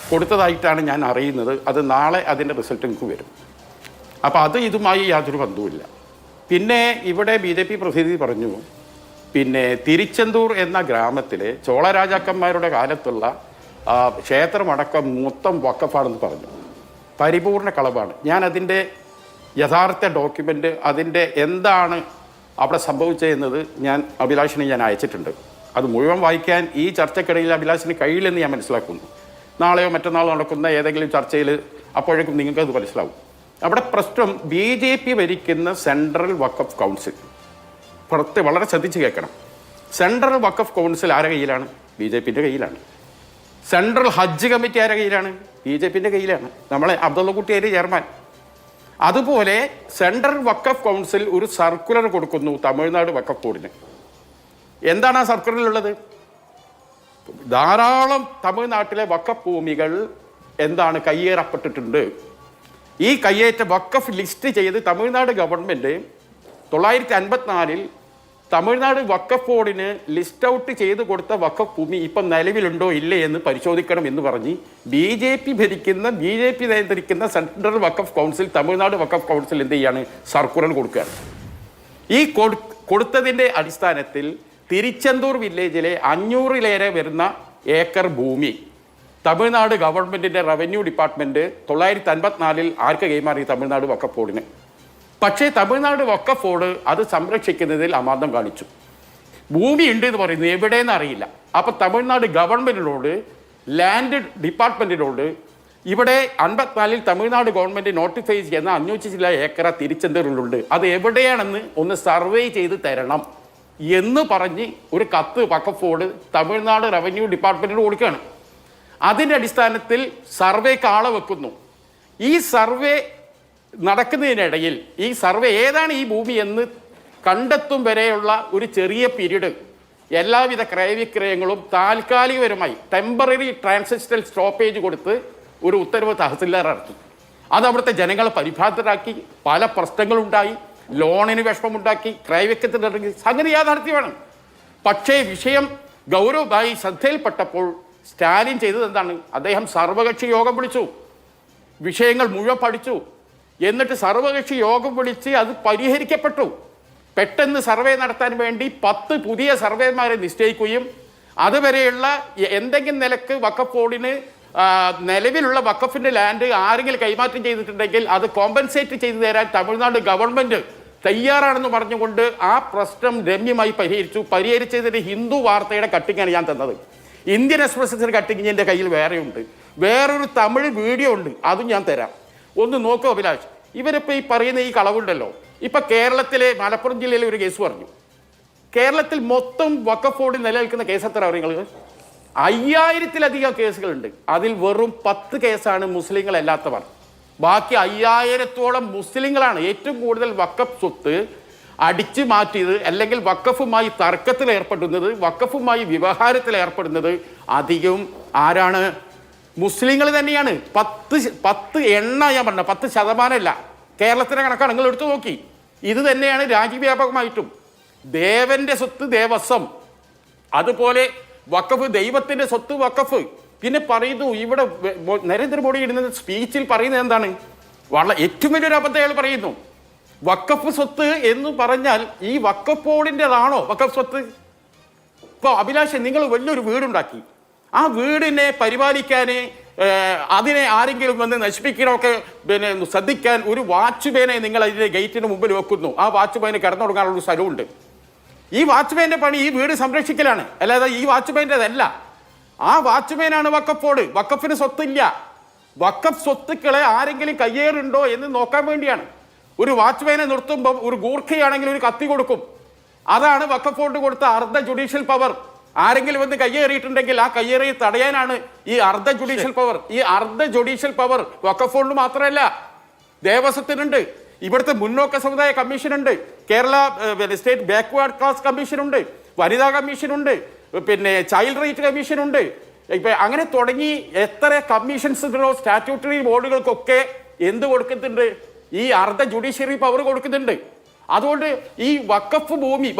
കൊടുത്തതായിട്ടാണ് ഞാൻ അറിയുന്നത്. അത് നാളെ അതിൻ്റെ റിസൾട്ട് എനിക്ക് വരും. അപ്പോൾ അത് ഇതുമായി യാതൊരു ബന്ധവുമില്ല. പിന്നെ ഇവിടെ BJP പ്രതിനിധി പറഞ്ഞു പിന്നെ തിരുച്ചെന്തൂർ എന്ന ഗ്രാമത്തിലെ ചോള രാജാക്കന്മാരുടെ കാലത്തുള്ള ക്ഷേത്രമടക്കം മൊത്തം വഖഫാണെന്ന് പറഞ്ഞു. പരിപൂർണ കളവാണ്. ഞാൻ അതിൻ്റെ യഥാർത്ഥ ഡോക്യുമെൻ്റ്, അതിൻ്റെ എന്താണ് അവിടെ സംഭവിച്ചതെന്നത് ഞാൻ അഭിലാഷിന് ഞാൻ അയച്ചിട്ടുണ്ട്. അത് മുഴുവൻ വായിക്കാൻ ഈ ചർച്ചക്കിടയിൽ അഭിലാഷിന് കഴിയില്ലെന്ന് ഞാൻ മനസ്സിലാക്കുന്നു. നാളെയോ മറ്റന്നാളോ നടക്കുന്ന ഏതെങ്കിലും ചർച്ചയിൽ അപ്പോഴേക്കും നിങ്ങൾക്കത് മനസ്സിലാവും. അവിടെ പ്രശ്നം BJP ഭരിക്കുന്ന സെൻട്രൽ വഖഫ് കൗൺസിൽ. വളരെ ശ്രദ്ധിച്ച് കേൾക്കണം. സെൻട്രൽ വഖഫ് കൗൺസിൽ ആരുടെ കയ്യിലാണ്? BJPൻ്റെ കയ്യിലാണ്. സെൻട്രൽ ഹജ്ജ് കമ്മിറ്റി ആരുടെ കയ്യിലാണ്? BJPൻ്റെ കയ്യിലാണ്. നമ്മളെ അബ്ദുള്ളക്കുട്ടിയാര് ചെയർമാൻ. അതുപോലെ സെൻട്രൽ വഖഫ് കൗൺസിൽ ഒരു സർക്കുലർ കൊടുക്കുന്നു തമിഴ്നാട് വഖഫ് ബോർഡിന്. എന്താണ് ആ സർക്കുലറിലുള്ളത്? ധാരാളം തമിഴ്നാട്ടിലെ വഖഫ് ഭൂമികൾ എന്താണ് കയ്യേറപ്പെട്ടിട്ടുണ്ട്. ഈ കയ്യേറ്റ വഖഫ് ലിസ്റ്റ് ചെയ്ത് തമിഴ്നാട് ഗവൺമെൻറ് 954 തമിഴ്നാട് വഖഫ് ബോർഡിന് ലിസ്റ്റ് ഔട്ട് ചെയ്ത് കൊടുത്ത വഖഫ് ഭൂമി ഇപ്പം നിലവിലുണ്ടോ ഇല്ലേ എന്ന് പരിശോധിക്കണം എന്ന് പറഞ്ഞ് BJP നിയന്ത്രിക്കുന്ന സെൻട്രൽ വഖഫ് കൗൺസിൽ, തമിഴ്നാട് വഖഫ് കൗൺസിൽ എന്ത് ചെയ്യാണ്? സർക്കുലർ കൊടുക്കുകയാണ്. ഈ കൊടുത്തതിൻ്റെ അടിസ്ഥാനത്തിൽ തിരുച്ചെന്തൂർ വില്ലേജിലെ 500-ലേറെ വരുന്ന ഏക്കർ ഭൂമി തമിഴ്നാട് ഗവൺമെൻറ്റിൻ്റെ റവന്യൂ ഡിപ്പാർട്ട്മെൻറ്റ് 954 ആർക്ക് കൈമാറി? തമിഴ്നാട് വഖഫ് ബോർഡിന്. പക്ഷേ തമിഴ്നാട് വഖഫ് ബോർഡ് അത് സംരക്ഷിക്കുന്നതിൽ അമാന്തം കാണിച്ചു. ഭൂമി ഉണ്ട് എന്ന് പറയുന്നത് എവിടെയെന്ന് അറിയില്ല. അപ്പോൾ തമിഴ്നാട് ഗവൺമെൻറ്റിനോട്, ലാൻഡ് ഡിപ്പാർട്ട്മെൻറ്റിനോട് ഇവിടെ 54 തമിഴ്നാട് ഗവൺമെൻറ് നോട്ടിഫൈ ചെയ്യുന്ന 500 ചില ഏക്കർ തിരുച്ചെന്തൂരിലുണ്ട്, അത് എവിടെയാണെന്ന് ഒന്ന് സർവേ ചെയ്ത് തരണം എന്ന് പറഞ്ഞ് ഒരു കത്ത് വഖഫ് ബോർഡ് തമിഴ്നാട് റവന്യൂ ഡിപ്പാർട്ട്മെൻറ്റിന് കൊടുക്കുകയാണ്. അതിൻ്റെ അടിസ്ഥാനത്തിൽ സർവേക്ക് ആളെ വെക്കുന്നു. ഈ സർവേ നടക്കുന്നതിനിടയിൽ ഈ സർവേ ഏതാണ് ഈ ഭൂമി എന്ന് കണ്ടെത്തും വരെയുള്ള ഒരു ചെറിയ പീരീഡ് എല്ലാവിധ ക്രയവിക്രയങ്ങളും താൽക്കാലികപരമായി ടെമ്പററി ട്രാൻസിസ്റ്റൽ സ്റ്റോപ്പേജ് കൊടുത്ത് ഒരു ഉത്തരവ് തഹസിൽദാർ ഇറക്കി. അത് അവിടുത്തെ ജനങ്ങളെ പരിഭ്രാന്തരാക്കി, പല പ്രശ്നങ്ങളുണ്ടായി, ലോണിന് വിഷമമുണ്ടാക്കി, ക്രയവിക്രയത്തിനിറങ്ങി. സംഗതി യാഥാർത്ഥ്യമാണ്. പക്ഷേ വിഷയം ഗൗരവമായി ശ്രദ്ധയിൽപ്പെട്ടപ്പോൾ സ്റ്റാലിൻ ചെയ്തത് എന്താണ്? അദ്ദേഹം സർവകക്ഷി യോഗം വിളിച്ചു, വിഷയങ്ങൾ മുഴുവൻ പഠിച്ചു. എന്നിട്ട് സർവകക്ഷി യോഗം വിളിച്ച് അത് പരിഹരിക്കപ്പെട്ടു. പെട്ടെന്ന് സർവേ നടത്താൻ വേണ്ടി 10 പുതിയ സർവേമാരെ നിശ്ചയിക്കുകയും അതുവരെയുള്ള എന്തെങ്കിലും നിലക്ക് വഖഫ് ബോർഡിന് നിലവിലുള്ള വഖഫിൻ്റെ ലാൻഡ് ആരെങ്കിലും കൈമാറ്റം ചെയ്തിട്ടുണ്ടെങ്കിൽ അത് കോമ്പൻസേറ്റ് ചെയ്തു തരാൻ തമിഴ്നാട് ഗവൺമെൻറ് തയ്യാറാണെന്ന് പറഞ്ഞുകൊണ്ട് ആ പ്രശ്നം രമ്യമായി പരിഹരിച്ചു. പരിഹരിച്ചതിന് ഹിന്ദു വാർത്തയുടെ കട്ടിങ്ങാണ് ഞാൻ തന്നത്. ഇന്ത്യൻ എക്സ്പ്രസിൻ്റെ കട്ടിങ് എൻ്റെ കയ്യിൽ വേറെയുണ്ട്. വേറൊരു തമിഴ് വീഡിയോ ഉണ്ട്, അതും ഞാൻ തരാം. ഒന്ന് നോക്കൂ അഭിലാഷ്. ഇവരിപ്പോൾ ഈ പറയുന്ന ഈ കളവുണ്ടല്ലോ, ഇപ്പം കേരളത്തിലെ മലപ്പുറം ജില്ലയിലെ ഒരു കേസ് പറഞ്ഞു. കേരളത്തിൽ മൊത്തം വഖഫ് ബോർഡിൽ നിലനിൽക്കുന്ന കേസ് എത്ര നിങ്ങൾ? 5000-ലധികം കേസുകളുണ്ട്. അതിൽ വെറും 10 കേസാണ് മുസ്ലിങ്ങളല്ലാത്തവർ. ബാക്കി 5000-ഓളം മുസ്ലിങ്ങളാണ് ഏറ്റവും കൂടുതൽ വഖഫ് സ്വത്ത് അടിച്ചു മാറ്റിയത്, അല്ലെങ്കിൽ വഖഫുമായി തർക്കത്തിൽ ഏർപ്പെടുന്നത്, വഖഫുമായി വ്യവഹാരത്തിൽ ഏർപ്പെടുന്നത് അധികവും ആരാണ്? മുസ്ലിങ്ങൾ തന്നെയാണ്. 10 എണ്ണ ഞാൻ പറഞ്ഞ 10% കേരളത്തിലെ കണക്കാണ്, നിങ്ങൾ എടുത്തു നോക്കി. ഇത് തന്നെയാണ് രാജ്യവ്യാപകമായിട്ടും. ദേവന്റെ സ്വത്ത് ദേവസ്വം, അതുപോലെ വഖഫ് ദൈവത്തിന്റെ സ്വത്ത് വഖഫ്. പിന്നെ പറയുന്നു ഇവിടെ നരേന്ദ്രമോദി ഇടുന്ന സ്പീച്ചിൽ പറയുന്നത് എന്താണ്? ഏറ്റവും വലിയൊരു അബദ്ധം അയാൾ പറയുന്നു. വഖഫ് സ്വത്ത് എന്ന് പറഞ്ഞാൽ ഈ വഖഫ് ബോർഡിൻ്റെതാണോ വഖഫ് സ്വത്ത്? ഇപ്പോൾ അഭിലാഷ്, നിങ്ങൾ വലിയൊരു വീടുണ്ടാക്കി, ആ വീടിനെ പരിപാലിക്കാൻ, അതിനെ ആരെങ്കിലും വന്ന് നശിപ്പിക്കണമൊക്കെ പിന്നെ ശ്രദ്ധിക്കാൻ ഒരു വാച്ച്മാനെ നിങ്ങൾ അതിൻ്റെ ഗേറ്റിന് മുമ്പിൽ വെക്കുന്നു. ആ വാച്ച്മാന് കിടന്നുറങ്ങാനുള്ള സ്ഥലമുണ്ട്. ഈ വാച്ച്മാൻ്റെ പണി ഈ വീട് സംരക്ഷിക്കലാണ്, അല്ലാതെ ഈ വാച്ച്മാൻ്റെതല്ല. ആ വാച്ച്മാനാണ് വഖഫ് ബോർഡ്. വഖഫിന് സ്വത്തില്ല. വഖഫ് സ്വത്തുക്കളെ ആരെങ്കിലും കയ്യേറുണ്ടോ എന്ന് നോക്കാൻ വേണ്ടിയാണ്. ഒരു വാച്ച്മാനെ നിർത്തുമ്പോൾ ഒരു ഗൂർഖയാണെങ്കിൽ ഒരു കത്തി കൊടുക്കും. അതാണ് വഖഫ് ബോർഡ് കൊടുത്ത അർദ്ധ ജുഡീഷ്യൽ പവർ. ആരെങ്കിലും വന്ന് കയ്യേറിയിട്ടുണ്ടെങ്കിൽ ആ കയ്യേറി തടയാനാണ് ഈ അർദ്ധ ജുഡീഷ്യൽ പവർ. ഈ അർദ്ധ ജുഡീഷ്യൽ പവർ വഖഫ് ബോർഡിന് മാത്രമല്ല, ദേവസ്വത്തിനുണ്ട്, ഇവിടുത്തെ മുന്നോക്ക സമുദായ കമ്മീഷനുണ്ട്, കേരള സ്റ്റേറ്റ് ബാക്ക്വേർഡ് ക്ലാസ് കമ്മീഷനുണ്ട്, വനിതാ കമ്മീഷനുണ്ട്, പിന്നെ ചൈൽഡ് റൈറ്റ് കമ്മീഷനുണ്ട്. ഇപ്പം അങ്ങനെ തുടങ്ങി എത്ര കമ്മീഷൻസിനോ സ്റ്റാറ്റ്യൂട്ടറി ബോർഡുകൾക്കൊക്കെ എന്ത് കൊടുക്കുന്നുണ്ട്? ഈ അർദ്ധ ജുഡീഷ്യറി പവർ കൊടുക്കുന്നുണ്ട്. അതുകൊണ്ട് ഈ വഖഫ്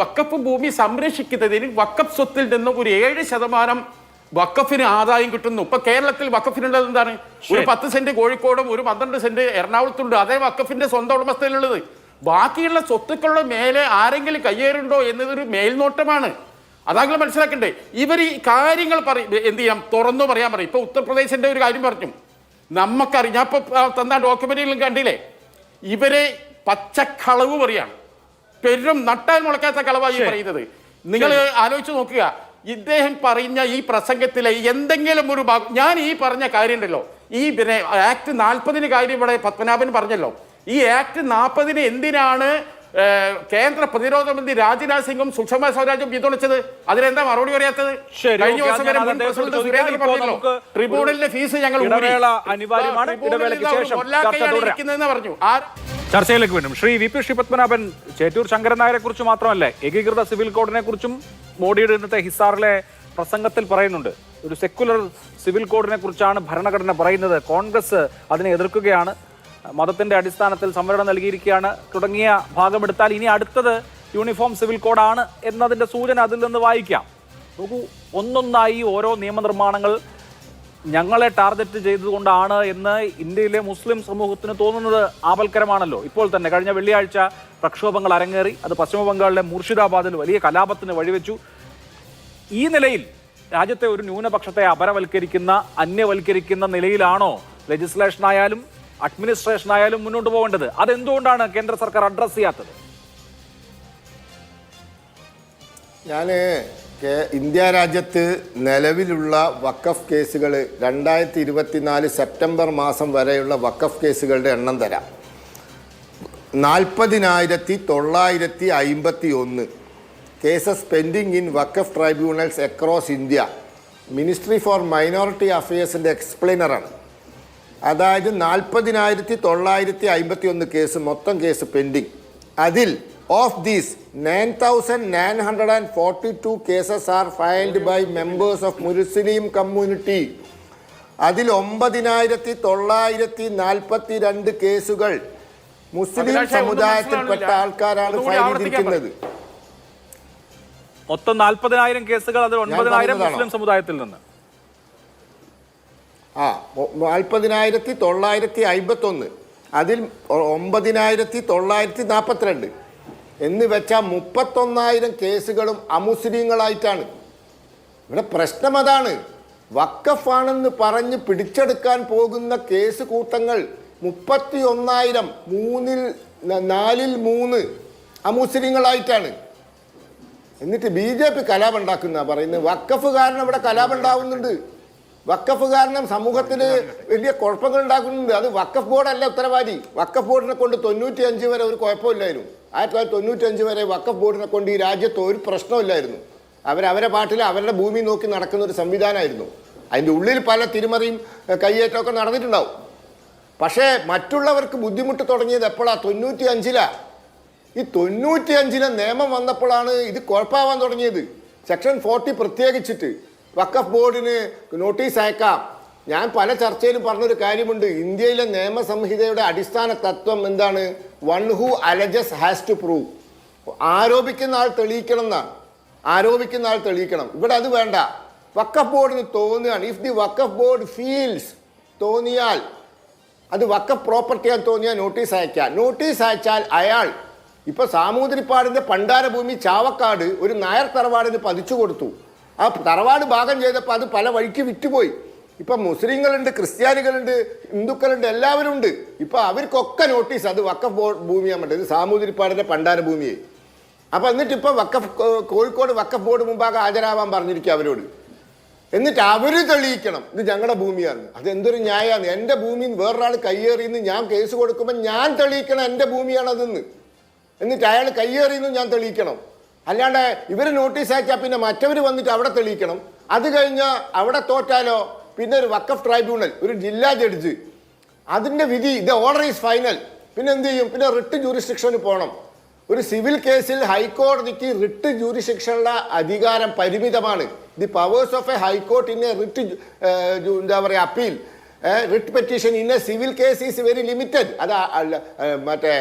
ഭൂമി സംരക്ഷിക്കുന്നതിന് വഖഫ് സ്വത്തിൽ നിന്നും ഒരു 7% വഖഫിന് ആദായം കിട്ടുന്നു. ഇപ്പൊ കേരളത്തിൽ വഖഫിനുള്ളത് എന്താണ്? ഒരു 10 സെന്റ് കോഴിക്കോടും ഒരു 12 സെന്റ് എറണാകുളത്തുണ്ട്. അതേ വഖഫിന്റെ സ്വന്തം ഉടമസ്ഥയിലുള്ളത്. ബാക്കിയുള്ള സ്വത്തുക്കളുടെ മേലെ ആരെങ്കിലും കയ്യേറുണ്ടോ എന്നതൊരു മേൽനോട്ടമാണ്. അതാങ്കിലും മനസ്സിലാക്കണ്ടേ. ഇവർ ഈ കാര്യങ്ങൾ എന്ത് ചെയ്യാം, തുറന്നു പറയാൻ പറയും. ഇപ്പൊ ഉത്തർപ്രദേശിന്റെ ഒരു കാര്യം പറഞ്ഞു, നമുക്കറിയാം, ഞാൻ ഇപ്പൊ തന്ന ഡോക്യുമെന്റിലും കണ്ടില്ലേ, ഇവരെ പച്ചക്കളവ് പറയാണ്, പെരും നട്ടാൽ മുളക്കാത്ത കളവായി പറയുന്നത്. നിങ്ങൾ ആലോചിച്ച് നോക്കുക, ഇദ്ദേഹം പറഞ്ഞ ഈ പ്രസംഗത്തിലെ എന്തെങ്കിലും ഒരു ഭാഗം, ഞാൻ ഈ പറഞ്ഞ കാര്യം ഉണ്ടല്ലോ, ഈ പിന്നെ ആക്ട് 40 കാര്യം ഇവിടെ പത്മനാഭൻ പറഞ്ഞല്ലോ, ഈ ആക്ട് 40 എന്തിനാണ് കേന്ദ്ര പ്രതിരോധ മന്ത്രി രാജ്നാഥ് സിംഗും സുഷമ സ്വരാജും പിന്തുണച്ചത്? അതിലെന്താ മറുപടി പറയാത്തത്? കഴിഞ്ഞ ദിവസം വരെ മുൻ പ്രസിഡന്റ് സുരേന്ദ്രൻ പറഞ്ഞല്ലോ, ട്രിബ്യൂണലിന്റെ ഫീസ് ഞങ്ങൾ പറഞ്ഞു. ചർച്ചയിലേക്ക് വീണ്ടും ശ്രീ വി പി പത്മനാഭൻ, ചേറ്റൂർ ശങ്കരൻ നായരെ കുറിച്ച് മാത്രമല്ല, ഏകീകൃത സിവിൽ കോഡിനെ കുറിച്ചും മോഡിയുടെ ഇന്നത്തെ ഹിസാറിലെ പ്രസംഗത്തിൽ പറയുന്നുണ്ട്. ഒരു സെക്കുലർ സിവിൽ കോഡിനെ കുറിച്ചാണ് ഭരണഘടന പറയുന്നത്. കോൺഗ്രസ് അതിനെ എതിർക്കുകയാണ്, മതത്തിന്റെ അടിസ്ഥാനത്തിൽ സംവരണം നൽകിയിരിക്കുകയാണ് തുടങ്ങിയ ഭാഗമെടുത്താൽ ഇനി അടുത്തത് യൂണിഫോം സിവിൽ കോഡാണ് എന്നതിന്റെ സൂചന അതിൽ നിന്ന് വായിക്കാം. നോക്കൂ, ഒന്നൊന്നായി ഓരോ നിയമനിർമ്മാണങ്ങൾ ഞങ്ങളെ ടാർഗറ്റ് ചെയ്തുകൊണ്ടാണ് എന്ന് ഇന്ത്യയിലെ മുസ്ലിം സമൂഹത്തിന് തോന്നുന്നത് ആപൽക്കരമാണല്ലോ. ഇപ്പോൾ തന്നെ കഴിഞ്ഞ വെള്ളിയാഴ്ച പ്രക്ഷോഭങ്ങൾ അരങ്ങേറി, അത് പശ്ചിമ ബംഗാളിലെ മുർഷിദാബാദിൽ വലിയ കലാപത്തിന് വഴിവെച്ചു. ഈ നിലയിൽ രാജ്യത്തെ ഒരു ന്യൂനപക്ഷത്തെ അപരവൽക്കരിക്കുന്ന, അന്യവൽക്കരിക്കുന്ന നിലയിലാണോ ലെജിസ്ലേഷനായാലും അഡ്മിനിസ്ട്രേഷനായാലും മുന്നോട്ട് പോകേണ്ടത്? അതെന്തുകൊണ്ടാണ് കേന്ദ്ര സർക്കാർ അഡ്രസ് ചെയ്യാത്തത്? ഞാൻ ഇന്ത്യ രാജ്യത്ത് നിലവിലുള്ള വഖഫ് കേസുകൾ 2024 സെപ്റ്റംബർ മാസം വരെയുള്ള വഖഫ് കേസുകളുടെ എണ്ണം തരാം. 40,951 കേസസ് പെൻഡിങ് ഇൻ വഖഫ് tribunals across India. Ministry for minority അഫയേഴ്സിൻ്റെ എക്സ്പ്ലെയിനറാണ്. അതായത് 40,951 കേസ്, മൊത്തം കേസ് പെൻഡിങ്. അതിൽ of these 9,942 cases are filed by members of Muslim community. അതിൽ 9,942 കേസുകൾ മുസ്ലിം സമുദായത്തിൽപ്പെട്ട ആൾക്കാരാണ് ഫയൽ ചെയ്തിരിക്കുന്നത്. മൊത്തം 40,000 കേസുകൾ, അത് 9,000 മുസ്ലിം സമുദായത്തിൽ നിന്ന്. 40,951, അതിൽ 9,942 എന്ന് വെച്ചാൽ 31,000 കേസുകളും അമുസ്ലിങ്ങളായിട്ടാണ്. ഇവിടെ പ്രശ്നം അതാണ്. വഖഫാണെന്ന് പറഞ്ഞ് പിടിച്ചെടുക്കാൻ പോകുന്ന കേസ് കൂട്ടങ്ങൾ 31,000, 4/3 അമുസ്ലിങ്ങളായിട്ടാണ്. എന്നിട്ട് BJP കലാപം ഉണ്ടാക്കുന്ന പറയുന്നത്. വഖഫ് കാരണം ഇവിടെ കലാപം ഉണ്ടാകുന്നുണ്ട്. വഖഫ് കാരണം സമൂഹത്തിന് വലിയ കുഴപ്പങ്ങൾ ഉണ്ടാക്കുന്നുണ്ട്. അത് വഖഫ് ബോർഡല്ല ഉത്തരവാദി. വഖഫ് ബോർഡിനെ കൊണ്ട് 95 വരെ ഒരു കുഴപ്പമില്ലായിരുന്നു. 1995 വരെ വഖഫ് ബോർഡിനെ കൊണ്ട് ഈ രാജ്യത്ത് ഒരു പ്രശ്നമില്ലായിരുന്നു. അവരെ പാട്ടിൽ അവരുടെ ഭൂമി നോക്കി നടക്കുന്ന ഒരു സംവിധാനമായിരുന്നു. അതിൻ്റെ ഉള്ളിൽ പല തിരിമറിയും കയ്യേറ്റമൊക്കെ നടന്നിട്ടുണ്ടാവും. പക്ഷേ മറ്റുള്ളവർക്ക് ബുദ്ധിമുട്ട് തുടങ്ങിയത് എപ്പോഴാണ്? 95-ലാണ്. ഈ 95-ലെ നിയമം വന്നപ്പോഴാണ് ഇത് കുഴപ്പമാവാൻ തുടങ്ങിയത്. സെക്ഷൻ 40 പ്രത്യേകിച്ചിട്ട് വഖഫ് ബോർഡിന് നോട്ടീസ് അയക്കാം. ഞാൻ പല ചർച്ചയിലും പറഞ്ഞൊരു കാര്യമുണ്ട്. ഇന്ത്യയിലെ നിയമസംഹിതയുടെ അടിസ്ഥാന തത്വം എന്താണ്? One who alleges has to prove. ആരോപിക്കുന്ന ആൾ തെളിയിക്കണം എന്നാണ്. ആരോപിക്കുന്ന ആൾ തെളിയിക്കണം. ഇവിടെ അത് വേണ്ട. വഖഫ് ബോർഡിന് തോന്നുകയാണ്. If the Waqf board feels, തോന്നിയാൽ, അത് വഖഫ് പ്രോപ്പർട്ടിയാൻ തോന്നിയാൽ നോട്ടീസ് അയക്കാം. നോട്ടീസ് അയച്ചാൽ അയാൾ ഇപ്പൊ സാമൂതിരിപ്പാടിന്റെ പണ്ടാരഭൂമി ചാവക്കാട് ഒരു നായർ തറവാടിന് പതിച്ചു കൊടുത്തു. ആ തറവാട് ഭാഗം ചെയ്തപ്പോൾ അത് പല വഴിക്ക് വിറ്റുപോയി. ഇപ്പം മുസ്ലിങ്ങളുണ്ട്, ക്രിസ്ത്യാനികളുണ്ട്, ഹിന്ദുക്കളുണ്ട്, എല്ലാവരും ഉണ്ട്. ഇപ്പം അവർക്കൊക്കെ നോട്ടീസ്, അത് വഖഫ് ബോർഡ് ഭൂമിയാൻ പറ്റും. ഇത് സാമൂതിരിപ്പാടിന്റെ പണ്ടാരഭൂമിയെ. അപ്പം എന്നിട്ട് ഇപ്പം കോഴിക്കോട് വഖഫ് ബോർഡ് മുമ്പാകെ ഹാജരാവാൻ പറഞ്ഞിരിക്കുക അവരോട്. എന്നിട്ട് അവർ തെളിയിക്കണം ഇത് ഞങ്ങളുടെ ഭൂമിയാണ്. അതെന്തൊരു ന്യായമാണ്? എൻ്റെ ഭൂമിയിൽ വേറൊരാൾ കയ്യേറിയെന്ന് ഞാൻ കേസ് കൊടുക്കുമ്പോൾ ഞാൻ തെളിയിക്കണം എൻ്റെ ഭൂമിയാണ് അതെന്ന്. എന്നിട്ട് അയാൾ കയ്യേറിയെന്ന് ഞാൻ തെളിയിക്കണം. അല്ലാണ്ട് ഇവർ നോട്ടീസ് അയച്ചാൽ പിന്നെ മറ്റവർ വന്നിട്ട് അവിടെ തെളിയിക്കണം. അത് കഴിഞ്ഞാൽ അവിടെ തോറ്റാലോ പിന്നെ ഒരു വഖഫ് ട്രൈബ്യൂണൽ, ഒരു ജില്ലാ ജഡ്ജ്, അതിൻ്റെ വിധി, ഇത് ഓർഡർ ഈസ് ഫൈനൽ. പിന്നെ എന്ത് ചെയ്യും? പിന്നെ റിട്ട് ജൂറിസ്ഡിക്ഷന് പോകണം. ഒരു സിവിൽ കേസിൽ ഹൈക്കോടതിക്ക് റിട്ട് ജൂറിസ്ഡിക്ഷനുള്ള അധികാരം പരിമിതമാണ്. The powers of A high court in A writ എന്താ പറയുക appeal writ petition in A civil case is very limited. അത് മറ്റേ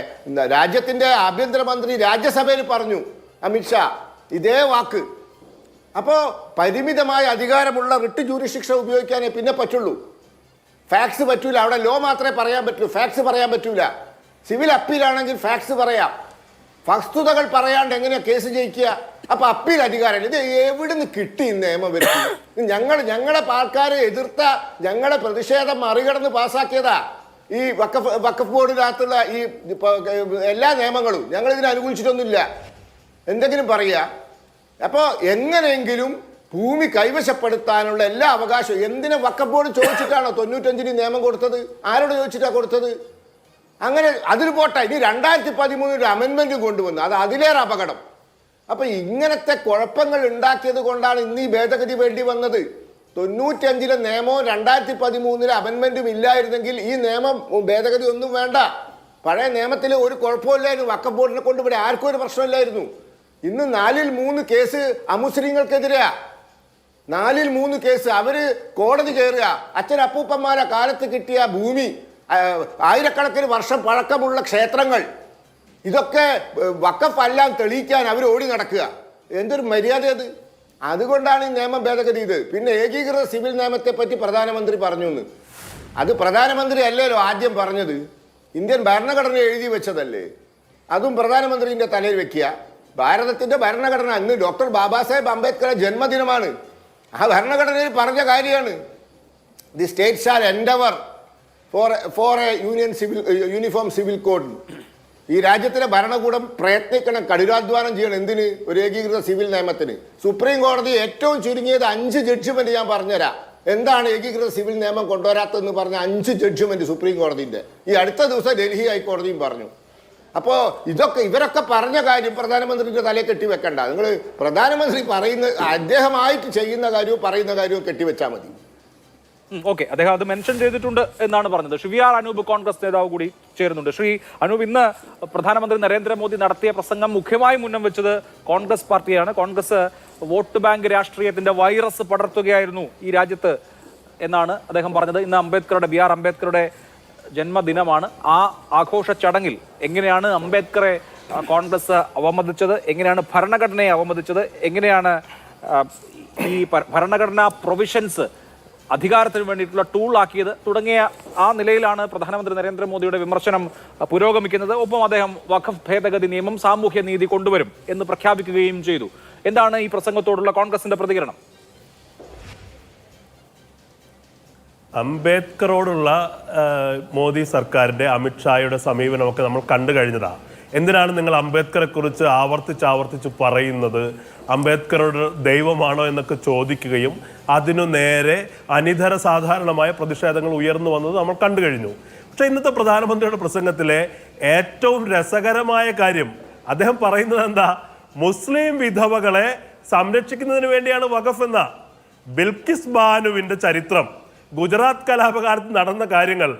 രാജ്യത്തിൻ്റെ ആഭ്യന്തരമന്ത്രി രാജ്യസഭയിൽ പറഞ്ഞു, അമിത്ഷാ, ഇതേ വാക്ക്. അപ്പോൾ പരിമിതമായ അധികാരമുള്ള റിട്ട് ജൂറിസ്ഡിക്ഷൻ ഉപയോഗിക്കാനേ പിന്നെ പറ്റുള്ളൂ. ഫാക്ട്സ് പറ്റൂല. അവിടെ ലോ മാത്രമേ പറയാൻ പറ്റൂ, ഫാക്ട്സ് പറയാൻ പറ്റൂല. സിവിൽ അപ്പീലാണെങ്കിൽ ഫാക്ട്സ് പറയാം, വസ്തുതകൾ പറയാണ്ട് എങ്ങനെയാ കേസ് ജയിക്കുക? അപ്പൊ അപ്പീൽ അധികാരമില്ല. ഇത് എവിടുന്ന് കിട്ടി നിയമം വരുത്തി? ഞങ്ങളെ ആൾക്കാരെ എതിർത്ത ഞങ്ങളെ പ്രതിഷേധം മറികടന്ന് പാസ്സാക്കിയതാ ഈ വഖഫ് ബോർഡിനകത്തുള്ള ഈ എല്ലാ നിയമങ്ങളും. ഞങ്ങൾ ഇതിനെ അനുകൂലിച്ചിട്ടൊന്നുമില്ല. എന്തെങ്കിലും പറയുക. അപ്പോൾ എങ്ങനെയെങ്കിലും ഭൂമി കൈവശപ്പെടുത്താനുള്ള എല്ലാ അവകാശവും എന്തിനാ വഖഫ് ബോർഡ് ചോദിച്ചിട്ടാണോ 95 നിയമം കൊടുത്തത്? ആരോട് ചോദിച്ചിട്ടാണ് കൊടുത്തത്? അങ്ങനെ അതിൽ പോട്ടെ, ഇനി 2013 അമെൻമെന്റ് കൊണ്ടുവന്നു. അത് അതിലേറെ അപകടം. അപ്പൊ ഇങ്ങനത്തെ കുഴപ്പങ്ങൾ ഉണ്ടാക്കിയത് കൊണ്ടാണ് ഇന്ന് ഈ ഭേദഗതി വേണ്ടി വന്നത്. 95 നിയമവും 2013 അമെൻമെന്റും ഇല്ലായിരുന്നെങ്കിൽ ഈ നിയമം ഭേദഗതി ഒന്നും വേണ്ട. പഴയ നിയമത്തിൽ ഒരു കുഴപ്പമില്ലായിരുന്നു. വഖഫ് ബോർഡിനെ കൊണ്ട് ഇവിടെ ആർക്കും ഒരു പ്രശ്നമില്ലായിരുന്നു. ഇന്ന് 4ൽ 3 കേസ് അമുസ്ലിങ്ങൾക്കെതിരെയാ. 4ൽ 3 കേസ്. അവര് കോടതി കയറുക. അച്ഛൻ അപ്പൂപ്പന്മാരെ കാലത്ത് കിട്ടിയ ഭൂമി, ആയിരക്കണക്കിന് വർഷം പഴക്കമുള്ള ക്ഷേത്രങ്ങൾ, ഇതൊക്കെ വഖഫ് അല്ലാൻ തെളിയിക്കാൻ അവർ ഓടി നടക്കുക. എന്തൊരു മര്യാദ അത്! അതുകൊണ്ടാണ് ഈ നിയമം ഭേദഗതി ചെയ്തത്. പിന്നെ ഏകീകൃത സിവിൽ നിയമത്തെ പറ്റി പ്രധാനമന്ത്രി പറഞ്ഞു എന്ന്. അത് പ്രധാനമന്ത്രി അല്ലല്ലോ ആദ്യം പറഞ്ഞത്, ഇന്ത്യൻ ഭരണഘടന എഴുതി വെച്ചതല്ലേ. അതും പ്രധാനമന്ത്രിന്റെ തലയിൽ വെക്കുക. ഭാരതത്തിന്റെ ഭരണഘടന അന്ന് ഡോക്ടർ ബാബാ സാഹേബ് അംബേദ്കറുടെ ജന്മദിനമാണ്. ആ ഭരണഘടനയിൽ പറഞ്ഞ കാര്യമാണ്, the state shall endeavour for a uniform civil code. ഈ രാജ്യത്തിലെ ഭരണകൂടം പ്രയത്നിക്കണം, കഠിനാധ്വാനം ചെയ്യണം. എന്തിന്? ഒരു ഏകീകൃത സിവിൽ നിയമത്തിന്. സുപ്രീം കോടതി ഏറ്റവും ചുരുങ്ങിയത് 5 ജഡ്ജ്മെന്റ് ഞാൻ പറഞ്ഞുതരാം. എന്താണ് ഏകീകൃത സിവിൽ നിയമം കൊണ്ടുവരാത്തതെന്ന് പറഞ്ഞ 5 ജഡ്ജ്മെന്റ് സുപ്രീം കോടതിന്റെ. ഈ അടുത്ത ദിവസം ഡൽഹി ഹൈക്കോടതിയും പറഞ്ഞു. അപ്പോൾ ഇവരൊക്കെ പറഞ്ഞ കാര്യം പ്രധാനമന്ത്രിയുടെ തലയിൽ കെട്ടിവെക്കണ്ട. നിങ്ങൾ പ്രധാനമന്ത്രി പറയുന്ന, അദ്ദേഹമായിട്ട് ചെയ്യുന്ന കാര്യവും പറയുന്ന കാര്യവും കെട്ടിവെച്ചാൽ മതി. ഓക്കെ, അദ്ദേഹം അത് മെൻഷൻ ചെയ്തിട്ടുണ്ട് എന്നാണ് പറഞ്ഞത്. ഷിവിയാർ അനൂപ് കോൺഗ്രസ് നേതാവ് കൂടി ചേരുന്നുണ്ട്. ശ്രീ അനൂപ്, ഇന്ന് പ്രധാനമന്ത്രി നരേന്ദ്രമോദി നടത്തിയ പ്രസംഗം മുഖ്യമായും മുന്നം വെച്ചത് കോൺഗ്രസ് പാർട്ടിയാണ്. കോൺഗ്രസ് വോട്ട് ബാങ്ക് രാഷ്ട്രീയത്തിന്റെ വൈറസ് പടർത്തുകയായിരുന്നു ഈ രാജ്യത്ത് എന്നാണ് അദ്ദേഹം പറഞ്ഞത്. ഇന്ന് ബി ആർ അംബേദ്കറുടെ ജന്മദിനമാണ്. ആ ആഘോഷ ചടങ്ങിൽ എങ്ങനെയാണ് അംബേദ്കറെ കോൺഗ്രസ് അവമതിച്ചത്, എങ്ങനെയാണ് ഭരണഘടനയെ അവമതിച്ചത്, എങ്ങനെയാണ് ഈ ഭരണഘടനാ പ്രൊവിഷൻസ് അധികാരത്തിന് വേണ്ടിയിട്ടുള്ള ടൂൾ ആക്കിയത് തുടങ്ങിയ ആ നിലയിലാണ് പ്രധാനമന്ത്രി നരേന്ദ്രമോദിയുടെ വിമർശനം പുരോഗമിക്കുന്നത്. ഒപ്പം അദ്ദേഹം വഖഫ് ഭേദഗതി നിയമം സാമൂഹ്യ നീതി കൊണ്ടുവരും എന്ന് പ്രഖ്യാപിക്കുകയും ചെയ്തു. എന്താണ് ഈ പ്രസംഗത്തോടുള്ള കോൺഗ്രസിന്റെ പ്രതികരണം? അംബേദ്കറോടുള്ള മോദി സർക്കാരിന്റെ അമിത്ഷായുടെ സമീപനമൊക്കെ നമ്മൾ കണ്ടു കഴിഞ്ഞതാണ്. എന്തിനാണ് നിങ്ങൾ അംബേദ്കറെ കുറിച്ച് ആവർത്തിച്ച് പറയുന്നത്? അംബേദ്കറുടെ ദൈവമാണോ എന്നൊക്കെ ചോദിക്കുകയും അതിനു നേരെ അനിതര സാധാരണമായ പ്രതിഷേധങ്ങൾ ഉയർന്നു വന്നത് നമ്മൾ കണ്ടു കഴിഞ്ഞു. പക്ഷെ ഇന്നത്തെ പ്രധാനമന്ത്രിയുടെ പ്രസംഗത്തിലെ ഏറ്റവും രസകരമായ കാര്യം അദ്ദേഹം പറയുന്നത് എന്താ? മുസ്ലിം വിധവകളെ സംരക്ഷിക്കുന്നതിന് വേണ്ടിയാണ് വഖഫ് എന്ന. ബിൽക്കിസ് ബാനുവിന്റെ ചരിത്രം, ഗുജറാത്ത് കലാപകാലത്ത് നടന്ന കാര്യങ്ങൾ,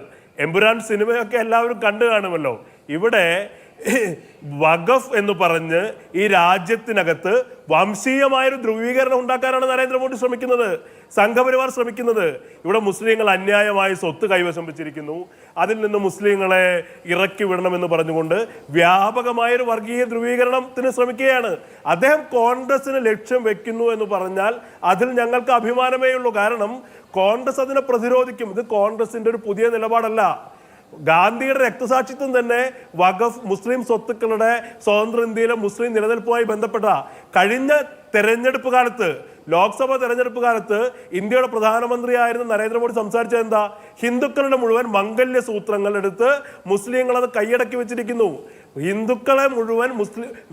എമ്പുരാൻ സിനിമയൊക്കെ എല്ലാവരും കണ്ടു കാണുമല്ലോ. ഇവിടെ വഖഫ് എന്ന് പറഞ്ഞ് ഈ രാജ്യത്തിനകത്ത് വംശീയമായൊരു ധ്രുവീകരണം ഉണ്ടാക്കാനാണ് നരേന്ദ്രമോദി ശ്രമിക്കുന്നത്, സംഘപരിവാർ ശ്രമിക്കുന്നത്. ഇവിടെ മുസ്ലിങ്ങൾ അന്യായമായി സ്വത്ത് കൈവശം വെച്ചിരിക്കുന്നു, അതിൽ നിന്ന് മുസ്ലിങ്ങളെ ഇറക്കി വിടണമെന്ന് പറഞ്ഞുകൊണ്ട് വ്യാപകമായൊരു വർഗീയ ധ്രുവീകരണത്തിന് ശ്രമിക്കുകയാണ്. അദ്ദേഹം കോൺഗ്രസിന് ലക്ഷ്യം വെക്കുന്നു എന്ന് പറഞ്ഞാൽ അതിൽ ഞങ്ങൾക്ക് അഭിമാനമേ ഉള്ളൂ. കാരണം കോൺഗ്രസ് അതിനെ പ്രതിരോധിക്കും. ഇത് കോൺഗ്രസിന്റെ ഒരു പുതിയ നിലപാടല്ല. ഗാന്ധിയുടെ രക്തസാക്ഷിത്വം തന്നെ വഖഫ് മുസ്ലിം സ്വത്തുക്കളുടെ സ്വതന്ത്ര ഇന്ത്യയിലെ മുസ്ലിം നിലനിൽപ്പുമായി ബന്ധപ്പെട്ട കഴിഞ്ഞ തെരഞ്ഞെടുപ്പ് കാലത്ത്, ലോക്സഭാ തെരഞ്ഞെടുപ്പ് കാലത്ത് ഇന്ത്യയുടെ പ്രധാനമന്ത്രിയായിരുന്ന നരേന്ദ്രമോദി സംസാരിച്ചത് എന്താ? ഹിന്ദുക്കളുടെ മുഴുവൻ മംഗല്യ സൂത്രങ്ങൾ എടുത്ത് മുസ്ലിങ്ങൾ അത് കൈയടക്കി വെച്ചിരിക്കുന്നു. ഹിന്ദുക്കളെ മുഴുവൻ